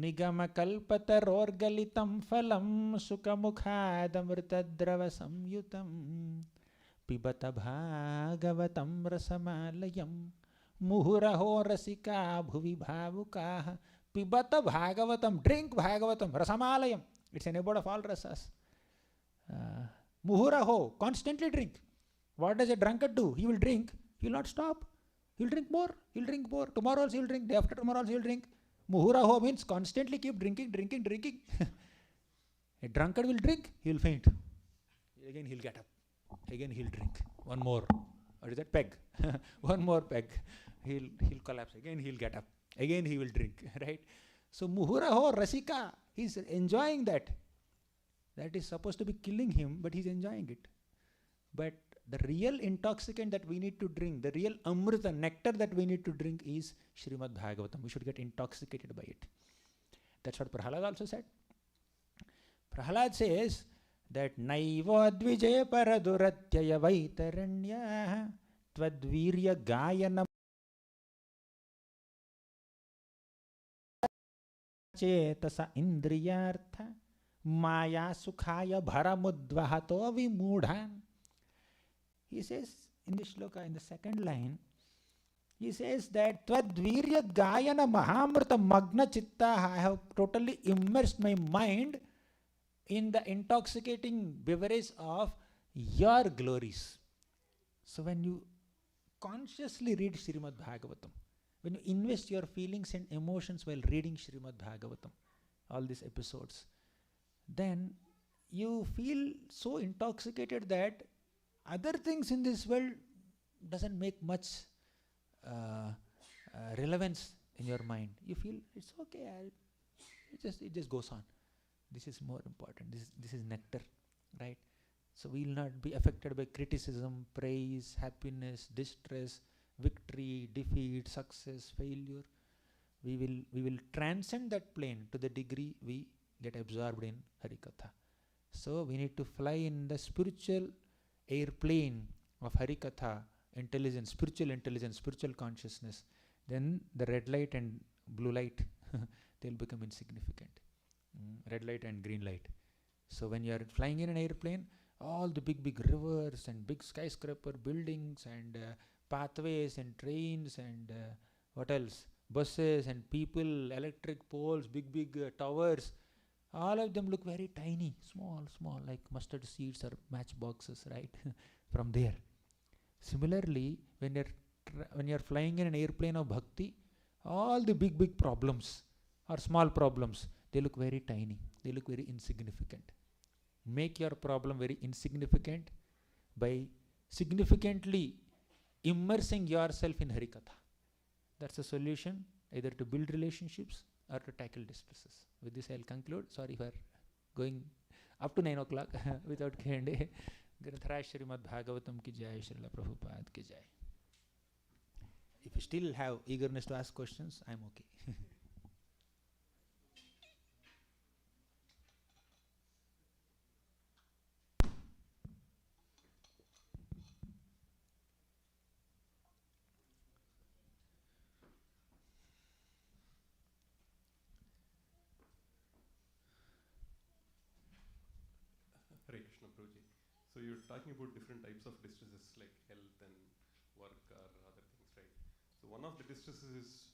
Nigama kalpatarorgalitam phalam sukamukhadamritadrava samyutam pibata bhagavatam rasamalayam muhuraho rasika bhuvi bhavukaha pibata bhagavatam, drink bhagavatam rasamalayam. It's an abode of all rasas. Muhuraho, constantly drink. What does a drunkard do? He will drink, he will not stop. He will drink more, he will drink more. Tomorrow also he will drink, day after tomorrow also he will drink. Muhuraho means constantly keep drinking. A drunkard will drink, he will faint. Again he will get up. Again he will drink. One more. What is that? Peg. One more peg. He'll collapse. Again he'll get up. Again he will drink. Right? So muhuraho rasika. He's enjoying that. That is supposed to be killing him, but he's enjoying it. But the real intoxicant that we need to drink, the real amrita, nectar that we need to drink is Srimad Bhagavatam. We should get intoxicated by it. That's what Prahalad also said. Prahalad says that Naiva Dvijay Paraduratyaya Vaitaranya Twadvirya Gayana Chetasa Indriyartha Maya Sukhaya Bharamudvahato Vimudhan. He says in the shloka, in the second line, he says that Twadvirya Gayana Mahamrita Magna Chitta, I have totally immersed my mind in the intoxicating beverage of your glories. So when you consciously read Srimad Bhagavatam, when you invest your feelings and emotions while reading Srimad Bhagavatam, all these episodes, then you feel so intoxicated that other things in this world doesn't make much relevance in your mind. You feel it's okay, it just goes on. This is more important. This is nectar, right? So we will not be affected by criticism, praise, happiness, distress, victory, defeat, success, failure. We will transcend that plane to the degree we get absorbed in Harikatha. So we need to fly in the spiritual airplane of Harikatha, intelligence, spiritual consciousness. Then the red light and blue light, they'll become insignificant. Red light and green light. So when you are flying in an airplane, all the big rivers and big skyscraper buildings and pathways and trains and what else? Buses and people, electric poles, big towers, all of them look very tiny, small, like mustard seeds or matchboxes, right? From there. Similarly, when you're flying in an airplane of bhakti, all the big problems or small problems, they look very tiny, they look very insignificant. Make your problem very insignificant by significantly immersing yourself in Harikatha. That's the solution, either to build relationships or to tackle distresses. With this I'll conclude. Sorry for going up to 9 o'clock without K&A. Granthara Srimad Bhagavatam ki jai, Srila Prabhupada ki jai. If you still have eagerness to ask questions, I'm okay. Harekrishna Prabhuji. So you're talking about different types of distresses like health and work or other things, right? So one of the distresses is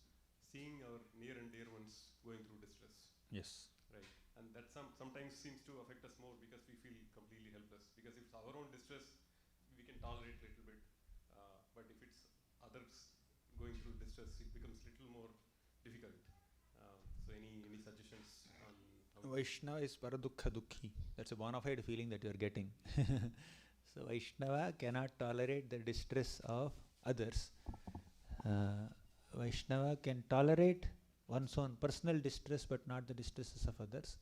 seeing our near and dear ones going through distress. Yes. Right. And that sometimes seems to affect us more because we feel completely helpless. Because if it's our own distress, we can tolerate a little bit. But if it's others going through distress, it becomes a little more difficult. So any suggestions on how Vaishnava is paradukha dukhi. That's a bona fide feeling that you are getting. So Vaishnava cannot tolerate the distress of others. Vaishnava can tolerate one's own personal distress but not the distresses of others.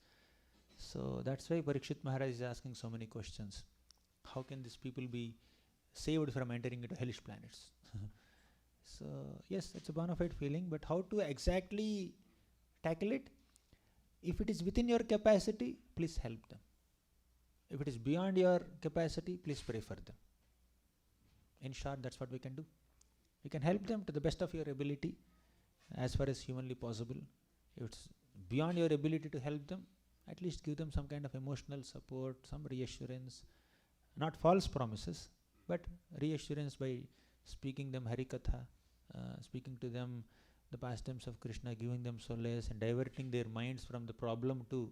So that's why Parikshit Maharaj is asking so many questions. How can these people be saved from entering into hellish planets? So yes, it's a bona fide feeling, but how to exactly tackle it? If it is within your capacity, please help them. If it is beyond your capacity, please pray for them. In short, that's what we can do. We can help them to the best of your ability, as far as humanly possible. If it's beyond your ability to help them, at least give them some kind of emotional support, some reassurance, not false promises, but reassurance by speaking them Harikatha, speaking to them the pastimes of Krishna, giving them solace and diverting their minds from the problem to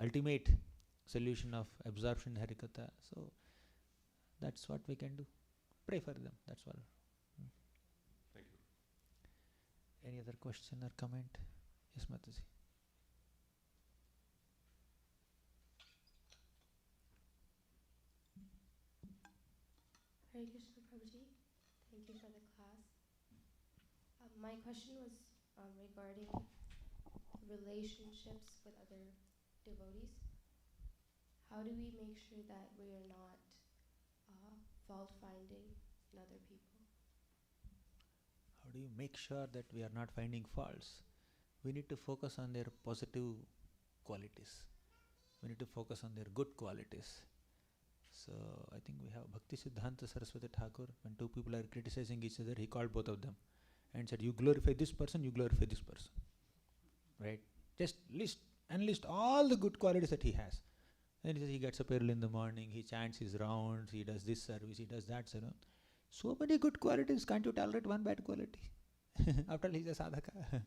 ultimate solution of absorption in Harikatha. So that's what we can do. Pray for them, that's all. Thank you. Any other question or comment? Yes, Mataji. Hare Krishna Prabhuji, thank you for the class. My question was regarding relationships with other devotees. How do we make sure that we are not fault-finding in other people? How do you make sure that we are not finding faults? We need to focus on their positive qualities. We need to focus on their good qualities. So I think we have Bhakti Siddhanta Saraswati Thakur. When two people are criticizing each other, he called both of them and said, you glorify this person, you glorify this person. Right? Just enlist all the good qualities that he has. Then he says he gets up early in the morning, he chants his rounds, he does this service, he does that service. So many good qualities, can't you tolerate one bad quality? After all, he's a sadhaka.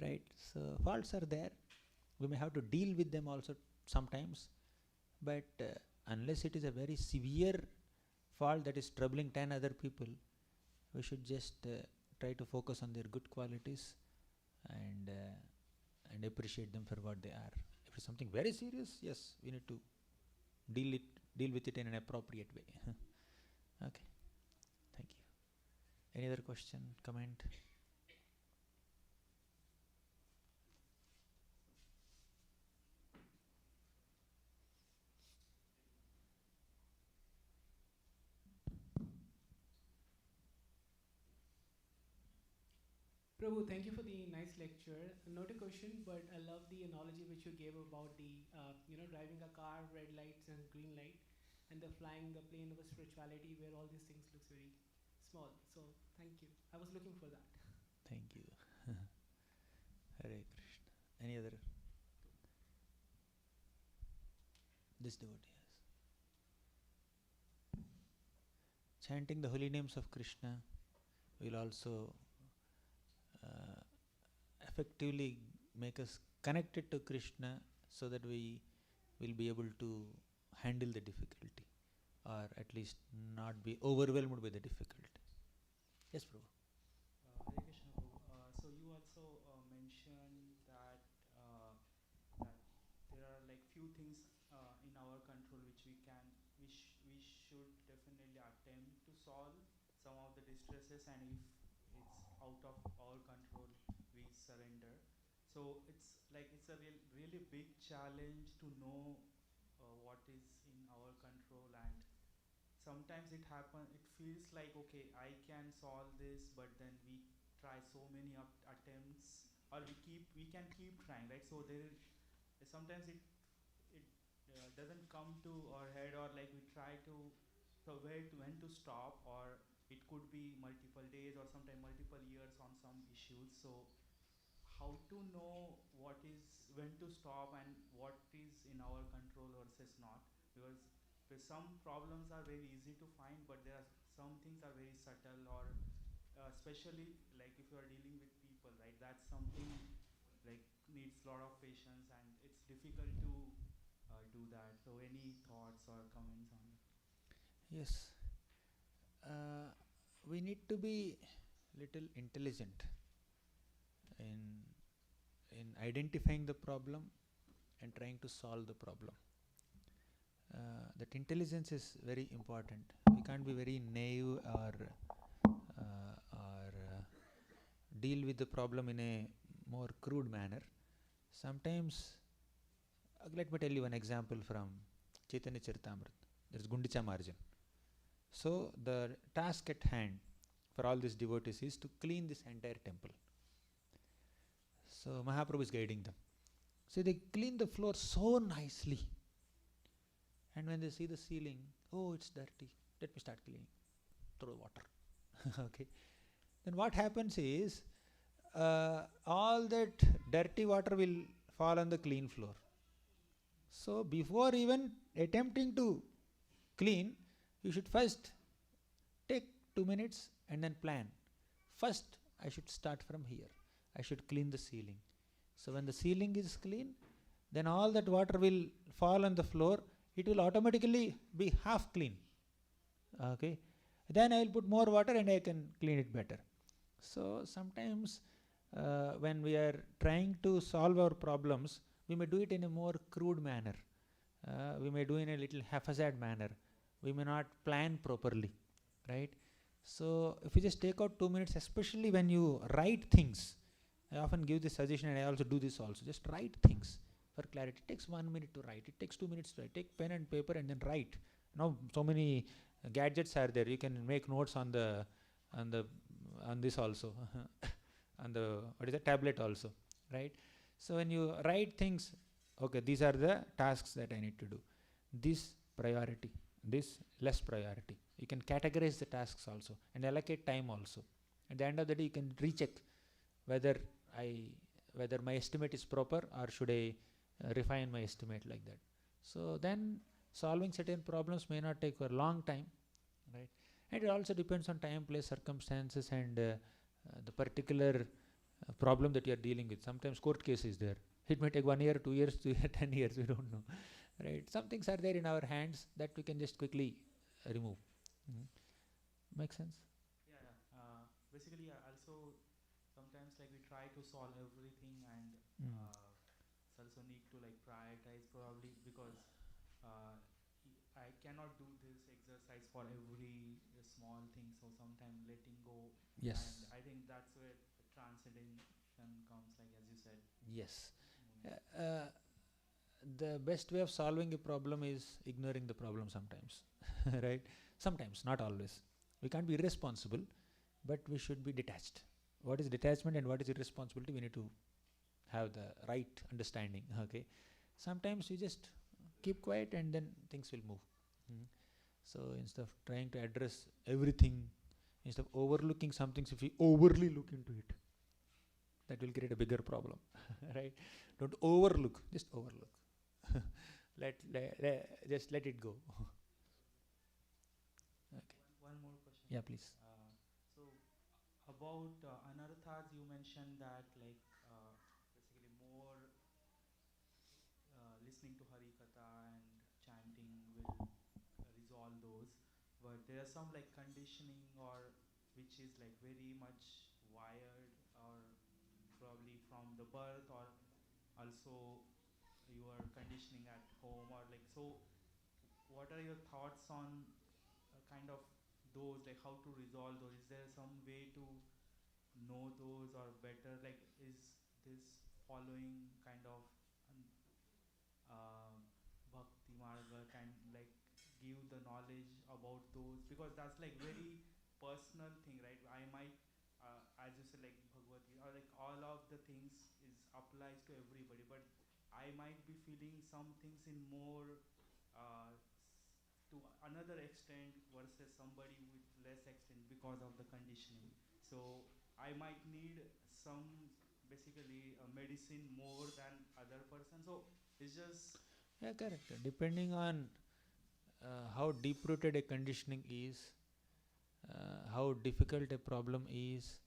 Right? So faults are there. We may have to deal with them also sometimes. But unless it is a very severe fault that is troubling 10 other people, we should just try to focus on their good qualities and appreciate them for what they are. If it's something very serious, yes, we need to deal with it in an appropriate way. Okay, thank you. Any other question, comment? Prabhu, thank you for the nice lecture. Not a question, but I love the analogy which you gave about the, driving a car, red lights and green light, and the flying the plane of a spirituality where all these things looks very small. So thank you. I was looking for that. Thank you. Hare Krishna. Any other? This devotee has. Chanting the holy names of Krishna will also effectively make us connected to Krishna, so that we will be able to handle the difficulty, or at least not be overwhelmed by the difficulty. Yes, Prabhu. Hare Krishna Prabhu. So you also mentioned that there are like few things in our control which we should definitely attempt to solve some of the distresses, and if it's out of our control, we surrender. So it's a really big challenge to know what is in our control, and sometimes it feels like, okay, I can solve this, but then we try so many attempts, or we can keep trying, right? So sometimes it doesn't come to our head, or like we try to when to stop, or it could be multiple days or sometimes multiple years on some issues. So how to know when to stop and what is in our control versus not? Because some problems are very easy to find, but there are some things are very subtle, or especially like if you are dealing with people, right? That's something like needs a lot of patience, and it's difficult to do that. So any thoughts or comments on that? Yes. We need to be little intelligent in identifying the problem and trying to solve the problem. That intelligence is very important. We can't be very naive or deal with the problem in a more crude manner. Sometimes, let me tell you one example from Caitanya Charitamrita. There is Gundicha margin. So the task at hand for all these devotees is to clean this entire temple. So Mahaprabhu is guiding them. So they clean the floor so nicely. And when they see the ceiling, oh, it's dirty. Let me start cleaning. Throw water. Okay. Then what happens is, all that dirty water will fall on the clean floor. So before even attempting to clean, you should first take 2 minutes and then plan. First, I should start from here. I should clean the ceiling. So when the ceiling is clean, then all that water will fall on the floor. It will automatically be half clean. Okay. Then I will put more water and I can clean it better. So sometimes when we are trying to solve our problems, we may do it in a more crude manner. We may do it in a little haphazard manner. We may not plan properly, right? So if you just take out 2 minutes, especially when you write things, I often give this suggestion, and I also do this also. Just write things for clarity. It takes 1 minute to write. It takes 2 minutes to write. Take pen and paper and then write. Now so many gadgets are there. You can make notes on this also, on the tablet also, right? So when you write things, okay, these are the tasks that I need to do. This priority, this less priority. You can categorize the tasks also and allocate time also. At the end of the day, you can recheck whether my estimate is proper or should I refine my estimate like that. So then solving certain problems may not take a long time, right? And it also depends on time, place, circumstances, and the particular problem that you are dealing with. Sometimes court case is there. It may take 1 year, 2 years, 10 years, we don't know, right? Some things are there in our hands that we can just quickly remove. Make sense? Yeah. Basically, also sometimes like we try to solve everything, and it's also need to like prioritize probably, because I cannot do this exercise for every small thing. So sometimes letting go. Yes. And I think that's where the transcendentation comes, like as you said. Yes. The best way of solving a problem is ignoring the problem sometimes, right? Sometimes, not always. We can't be irresponsible, but we should be detached. What is detachment and what is irresponsibility? We need to have the right understanding, okay? Sometimes you just keep quiet and then things will move. So instead of trying to address everything, instead of overlooking some things, if we overly look into it, that will create a bigger problem, right? Don't overlook, just overlook. Just let it go. Okay. One more question. Yeah, please. So about anarthas, you mentioned that like basically more listening to Harikatha and chanting will resolve those, but there are some like conditioning or which is like very much wired, or probably from the birth, or also your conditioning at home, or like, so what are your thoughts on kind of those, like how to resolve those? Is there some way to know those, or better, like is this following kind of bhakti marga can like give the knowledge about those? Because that's like very personal thing, right? I might as you said, like Bhagavad Gita, or like all of the things is applies to everybody, but I might be feeling some things in more to another extent versus somebody with less extent because of the conditioning. So I might need some basically medicine more than other person. So it's just Yeah, correct. Depending on how deep-rooted a conditioning is, how difficult a problem is,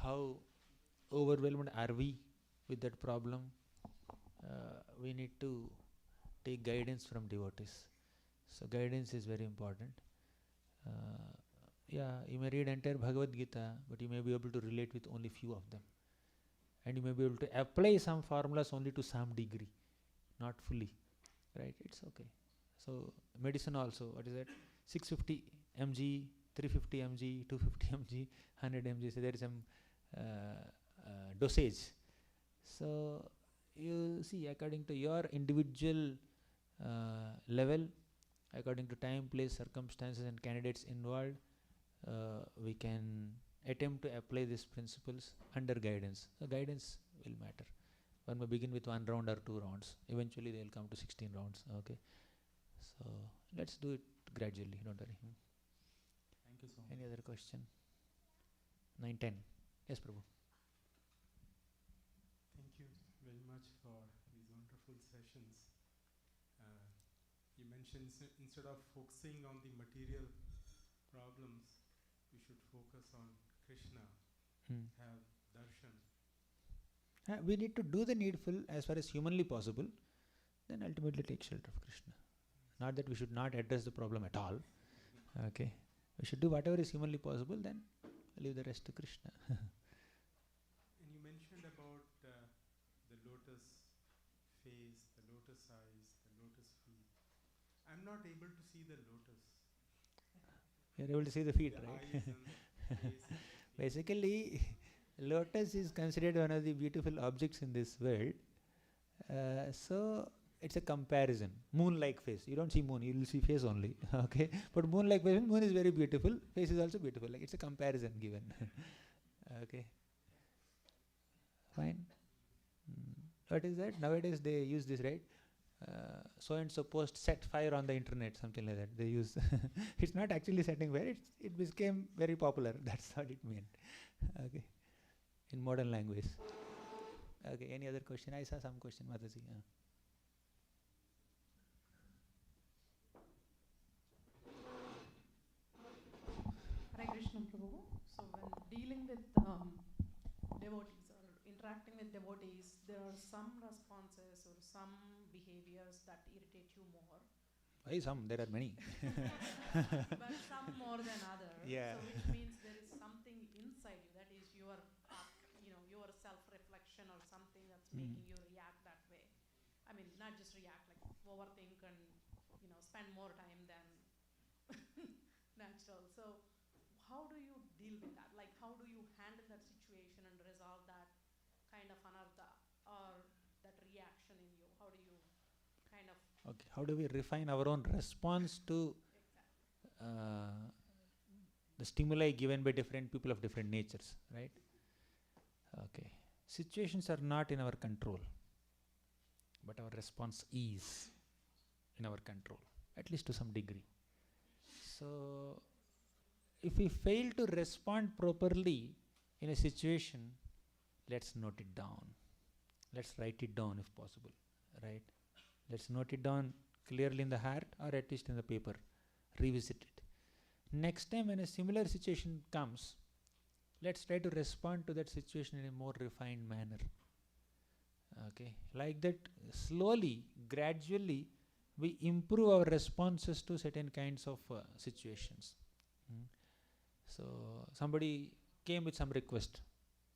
how overwhelmed are we with that problem, we need to take guidance from devotees. So guidance is very important. You may read entire Bhagavad Gita, but you may be able to relate with only few of them. And you may be able to apply some formulas only to some degree, not fully, right? It's okay. So medicine also, what is that? 650 mg, 350 mg, 250 mg, 100 mg. So there is some dosage. So you see, according to your individual level, according to time, place, circumstances and candidates involved, we can attempt to apply these principles under guidance. So guidance will matter. One may begin with 1 round or 2 rounds. Eventually they will come to 16 rounds. Okay. So let's do it gradually. Don't worry. Thank you so much. Any other question? 9:10. Yes, Prabhu. Thank you very much for these wonderful sessions. You mentioned instead of focusing on the material problems, we should focus on Krishna, have darshan. We need to do the needful as far as humanly possible, then ultimately take shelter of Krishna. Not that we should not address the problem at all. Okay. We should do whatever is humanly possible, then leave the rest to Krishna. And you mentioned about the lotus face, the lotus eyes, the lotus feet. I'm not able to see the lotus. You are able to see the feet, The right? eyes and the face and the feet. Basically, lotus is considered one of the beautiful objects in this world. So it's a comparison. Moon-like face. You don't see moon, you will see face only. Okay. But moon-like face, moon is very beautiful. Face is also beautiful. Like it's a comparison given. Okay. Fine. What is that? Nowadays they use this, right? So and so post set fire on the internet, something like that. They use. It's not actually setting fire. It became very popular. That's what it meant. Okay. In modern language. Okay. Any other question? I saw some question, Mataji. Harekrishna Prabhu. So when dealing with devotees or interacting with devotees, there are some responses or some behaviors that irritate you more. Why some? There are many. But some more than others. Yeah. So which means there is something inside you that is your, your self-reflection or something that's making you react that way. I mean, not just react, like overthink and, spend more time than natural. So how do you deal with that? Like, how do you handle that situation and resolve that kind of anartha or that reaction in you? How do you kind of... Okay. How do we refine our own response to the stimuli given by different people of different natures, right? Okay. Situations are not in our control, but our response is in our control, at least to some degree. So, if we fail to respond properly in a situation, let's note it down. Let's write it down if possible, right? Let's note it down clearly in the heart or at least in the paper. Revisit it. Next time when a similar situation comes, let's try to respond to that situation in a more refined manner. Okay, like that, slowly, gradually, we improve our responses to certain kinds of situations. So, somebody came with some request.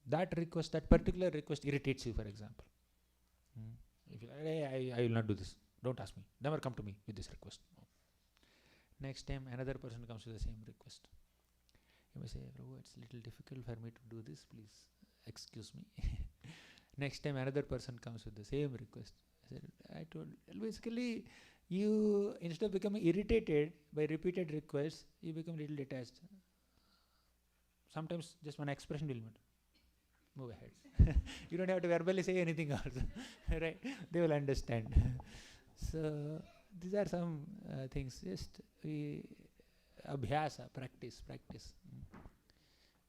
That particular request irritates you, for example. If you, I will not do this. Don't ask me. Never come to me with this request. Next time, another person comes with the same request. You may say, Prabhu, it's a little difficult for me to do this. Please excuse me. Next time, another person comes with the same request. I told, basically, you, instead of becoming irritated by repeated requests, you become a little detached. Sometimes just one expression will move ahead. You don't have to verbally say anything also, right? They will understand. So, these are some things. Just abhyasa, practice.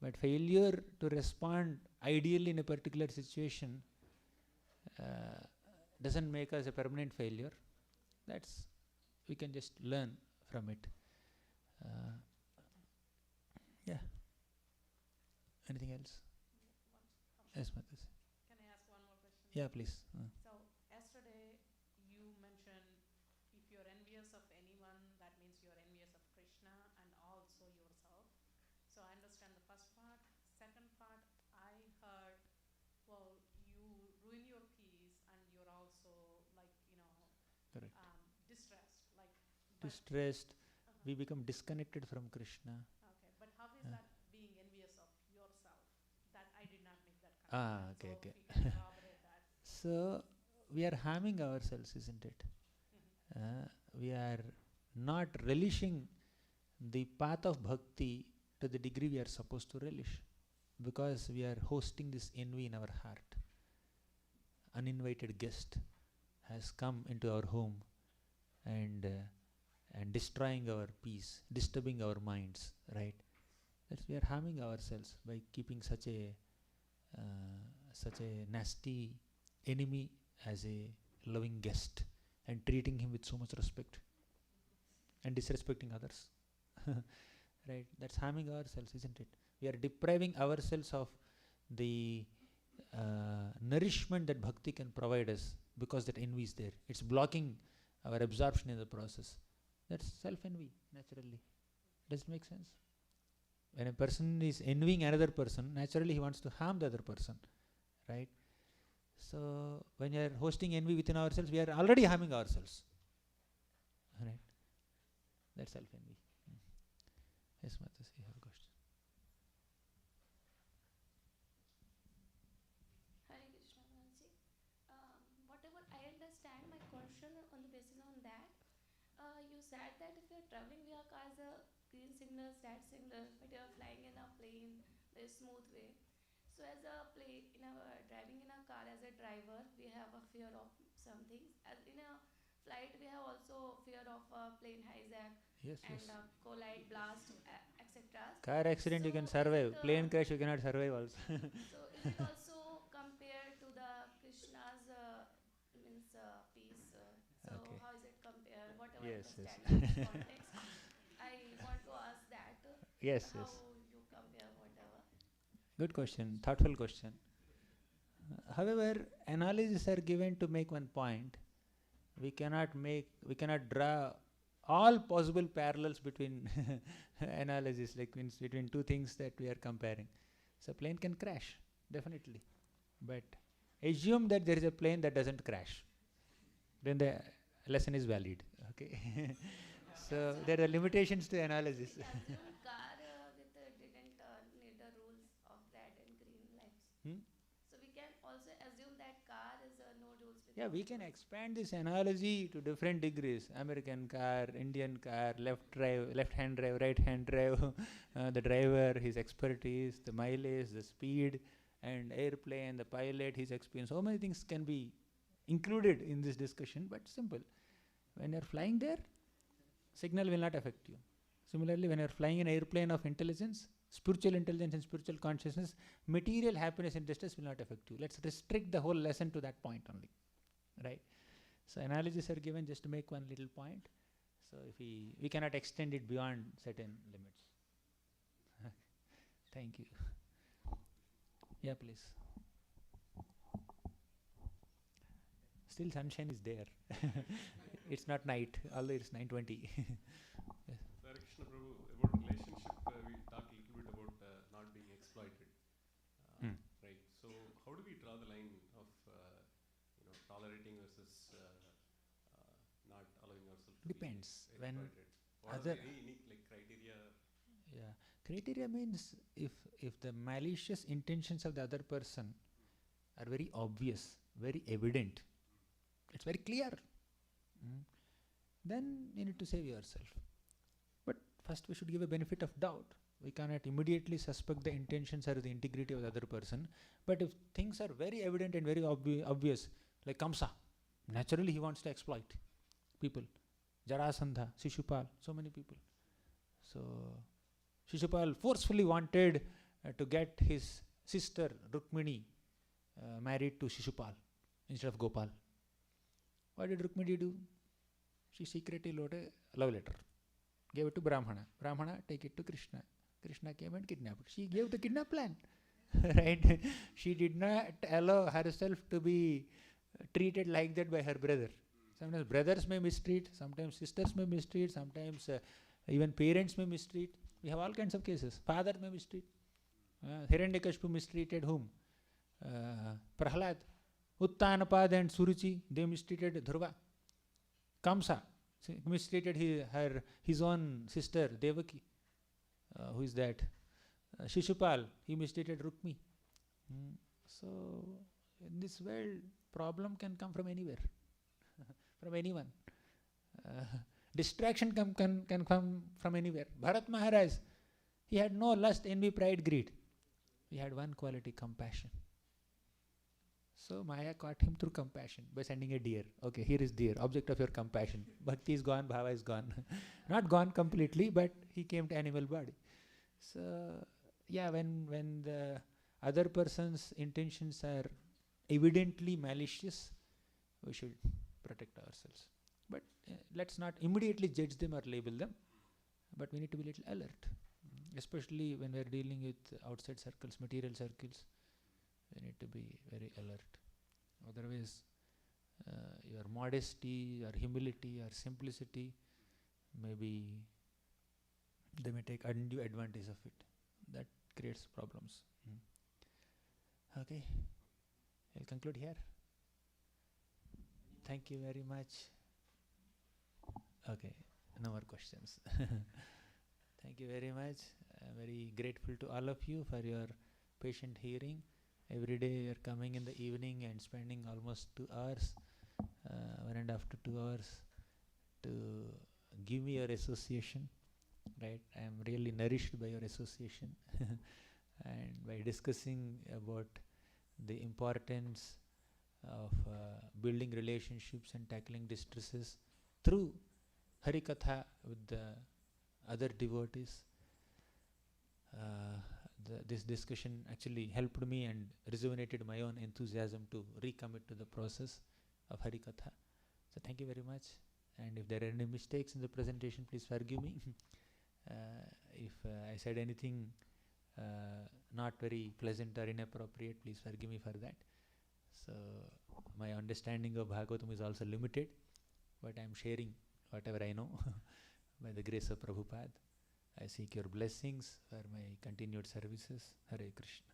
But failure to respond ideally in a particular situation doesn't make us a permanent failure. We can just learn from it. Yeah. Anything else? Yes, Matas. Can I ask one more question? Yeah, please. So, yesterday you mentioned if you're envious of anyone, that means you're envious of Krishna and also yourself. So, I understand the first part. Second part, I heard, well, you ruin your peace and you're also Correct. Distressed. Distressed, we become disconnected from Krishna. Okay, but how is that being envious of yourself? That I did not make that connection. Okay. If you can elaborate that. So we are harming ourselves, isn't it? We are not relishing the path of bhakti to the degree we are supposed to relish, because we are hosting this envy in our heart. Uninvited guest has come into our home and destroying our peace, disturbing our minds, right? That we are harming ourselves by keeping such a nasty enemy as a loving guest and treating him with so much respect and disrespecting others. Right? That's harming ourselves, isn't it? We are depriving ourselves of the nourishment that bhakti can provide us because that envy is there. It's blocking our absorption in the process. That's self-envy, naturally. Does it make sense? When a person is envying another person, naturally he wants to harm the other person, right? So when you are hosting envy within ourselves, we are already harming ourselves, right? That's self-envy. Yes, Mataji, you have a question. Hare Krishna, Maharaj. Whatever I understand, my question on the basis on that, you said that if you are traveling via cars, green signals, red signals, but you are flying in a plane, the smooth way. So as a driving in a car as a driver, we have a fear of some things. As in a flight, we have also fear of plane hijack Yes, and yes. collide, blast, etc. Car accident you So can is survive. it, Plane crash you cannot survive also. so is it also compared to the Krishna's means peace? So Okay. how is it compared? Whatever I Yes, yes. understand in this context, I want to ask that. Yes, How yes. you compare whatever? Good question. Thoughtful question. However, analogies are given to make one point. We cannot draw all possible parallels between analogies, like means between two things that we are comparing. So plane can crash, definitely. But assume that there is a plane that doesn't crash. Then the lesson is valid. Okay. So there are limitations to analysis. We assume car didn't need the rules of red and green lights. So we can also assume that car is no rules. Yeah, we can expand this analogy to different degrees. American car, Indian car, left hand drive, right hand drive, the driver, his expertise, the mileage, the speed, and airplane, the pilot, his experience. So many things can be included in this discussion, but simple. When you're flying there, signal will not affect you. Similarly, when you're flying an airplane of intelligence, spiritual intelligence and spiritual consciousness, material happiness and distress will not affect you. Let's restrict the whole lesson to that point only, right? So analogies are given just to make one little point. So if we cannot extend it beyond certain limits. Thank you. Yeah, please. Still sunshine is there. It's not night, although it's 9:20. Yes. Harekrishna Prabhu, about relationship, we talked a little bit about not being exploited, right? So how do we draw the line of tolerating versus not allowing ourselves to Depends. be When exploited? What are other the any unique criteria? Yeah, criteria means if the malicious intentions of the other person are very obvious, very evident, it's very clear, then you need to save yourself. But first we should give a benefit of doubt. We cannot immediately suspect the intentions or the integrity of the other person. But if things are very evident and very obvious, like Kamsa, naturally he wants to exploit people. Jarasandha, Shishupal, so many people. So Shishupal forcefully wanted to get his sister Rukmini married to Shishupal instead of Gopal. What did Rukmini do? She secretly wrote a love letter, gave it to Brahmana. Brahmana take it to Krishna. Krishna came and kidnapped. She gave the kidnap plan, right? She did not allow herself to be treated like that by her brother. Sometimes brothers may mistreat, sometimes sisters may mistreat, sometimes even parents may mistreat. We have all kinds of cases. Father may mistreat. Hiranyakashipu mistreated whom? Prahlad. Uttanapad and Suruchi, they mistreated Dhruva. Kamsa mistreated his own sister Devaki. Who is that? Shishupal, he mistreated Rukmi. So in this world, problem can come from anywhere, from anyone. Distraction can come from anywhere. Bharat Maharaj, he had no lust, envy, pride, greed. He had one quality, compassion. So Maya caught him through compassion by sending a deer. Okay, here is deer, object of your compassion. Bhakti is gone, bhava is gone. Not gone completely, but he came to animal body. So yeah, when the other person's intentions are evidently malicious, we should protect ourselves. But let's not immediately judge them or label them, but we need to be a little alert, especially when we are dealing with outside circles, material circles. We need to be very alert. Otherwise, your modesty, or humility, or simplicity, maybe they may take undue advantage of it. That creates problems. Okay, I'll conclude here. Thank you very much. Okay, no more questions. Thank you very much. I'm very grateful to all of you for your patient hearing. Every day you're coming in the evening and spending almost 2 hours, 1.5 to 2 hours to give me your association. Right, I am really nourished by your association and by discussing about the importance of building relationships and tackling distresses through Harikatha with the other devotees. This discussion actually helped me and rejuvenated my own enthusiasm to recommit to the process of Harikatha. So thank you very much. And if there are any mistakes in the presentation, please forgive me. If I said anything not very pleasant or inappropriate, please forgive me for that. So my understanding of Bhagavatam is also limited, but I am sharing whatever I know by the grace of Prabhupada. I seek your blessings for my continued services. Hare Krishna.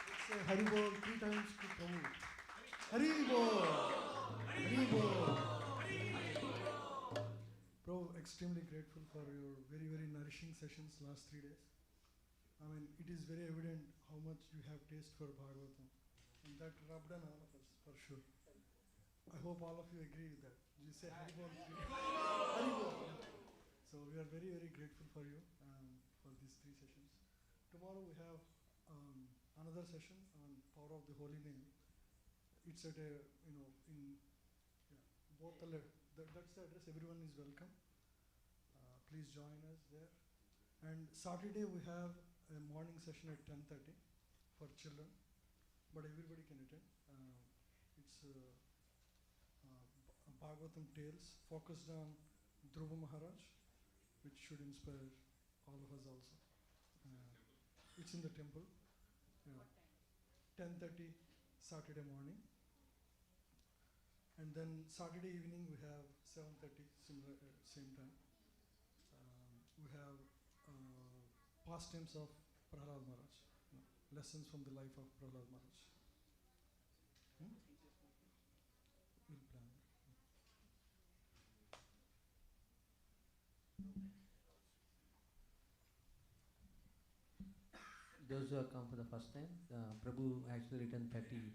Let's say Hari Bol 3 times to Prabhu. Hari Bol! Hari Bol! Prabhu, extremely grateful for your very, very nourishing sessions last 3 days. I mean, it is very evident how much you have taste for Bhagavatam. And that rubbed on all of us, for sure. I hope all of you agree with that. You say Hari Bol. Hari Bol. So we are very, very grateful for you for these 3 sessions. Tomorrow we have another session on power of the holy name. It's at a, both the that's the address. Everyone is welcome. Please join us there. And Saturday we have a morning session at 10:30 for children, but everybody can attend. It's Bhagavatam Tales focused on Dhruva Maharaj, which should inspire all of us also. It's in the temple. 10:30 Saturday morning. And then Saturday evening we have 7:30, similar same time. We have pastimes of Prahlad Maharaj, lessons from the life of Prahlad Maharaj. We'll plan. Those who have come for the first time, Prabhu actually written 30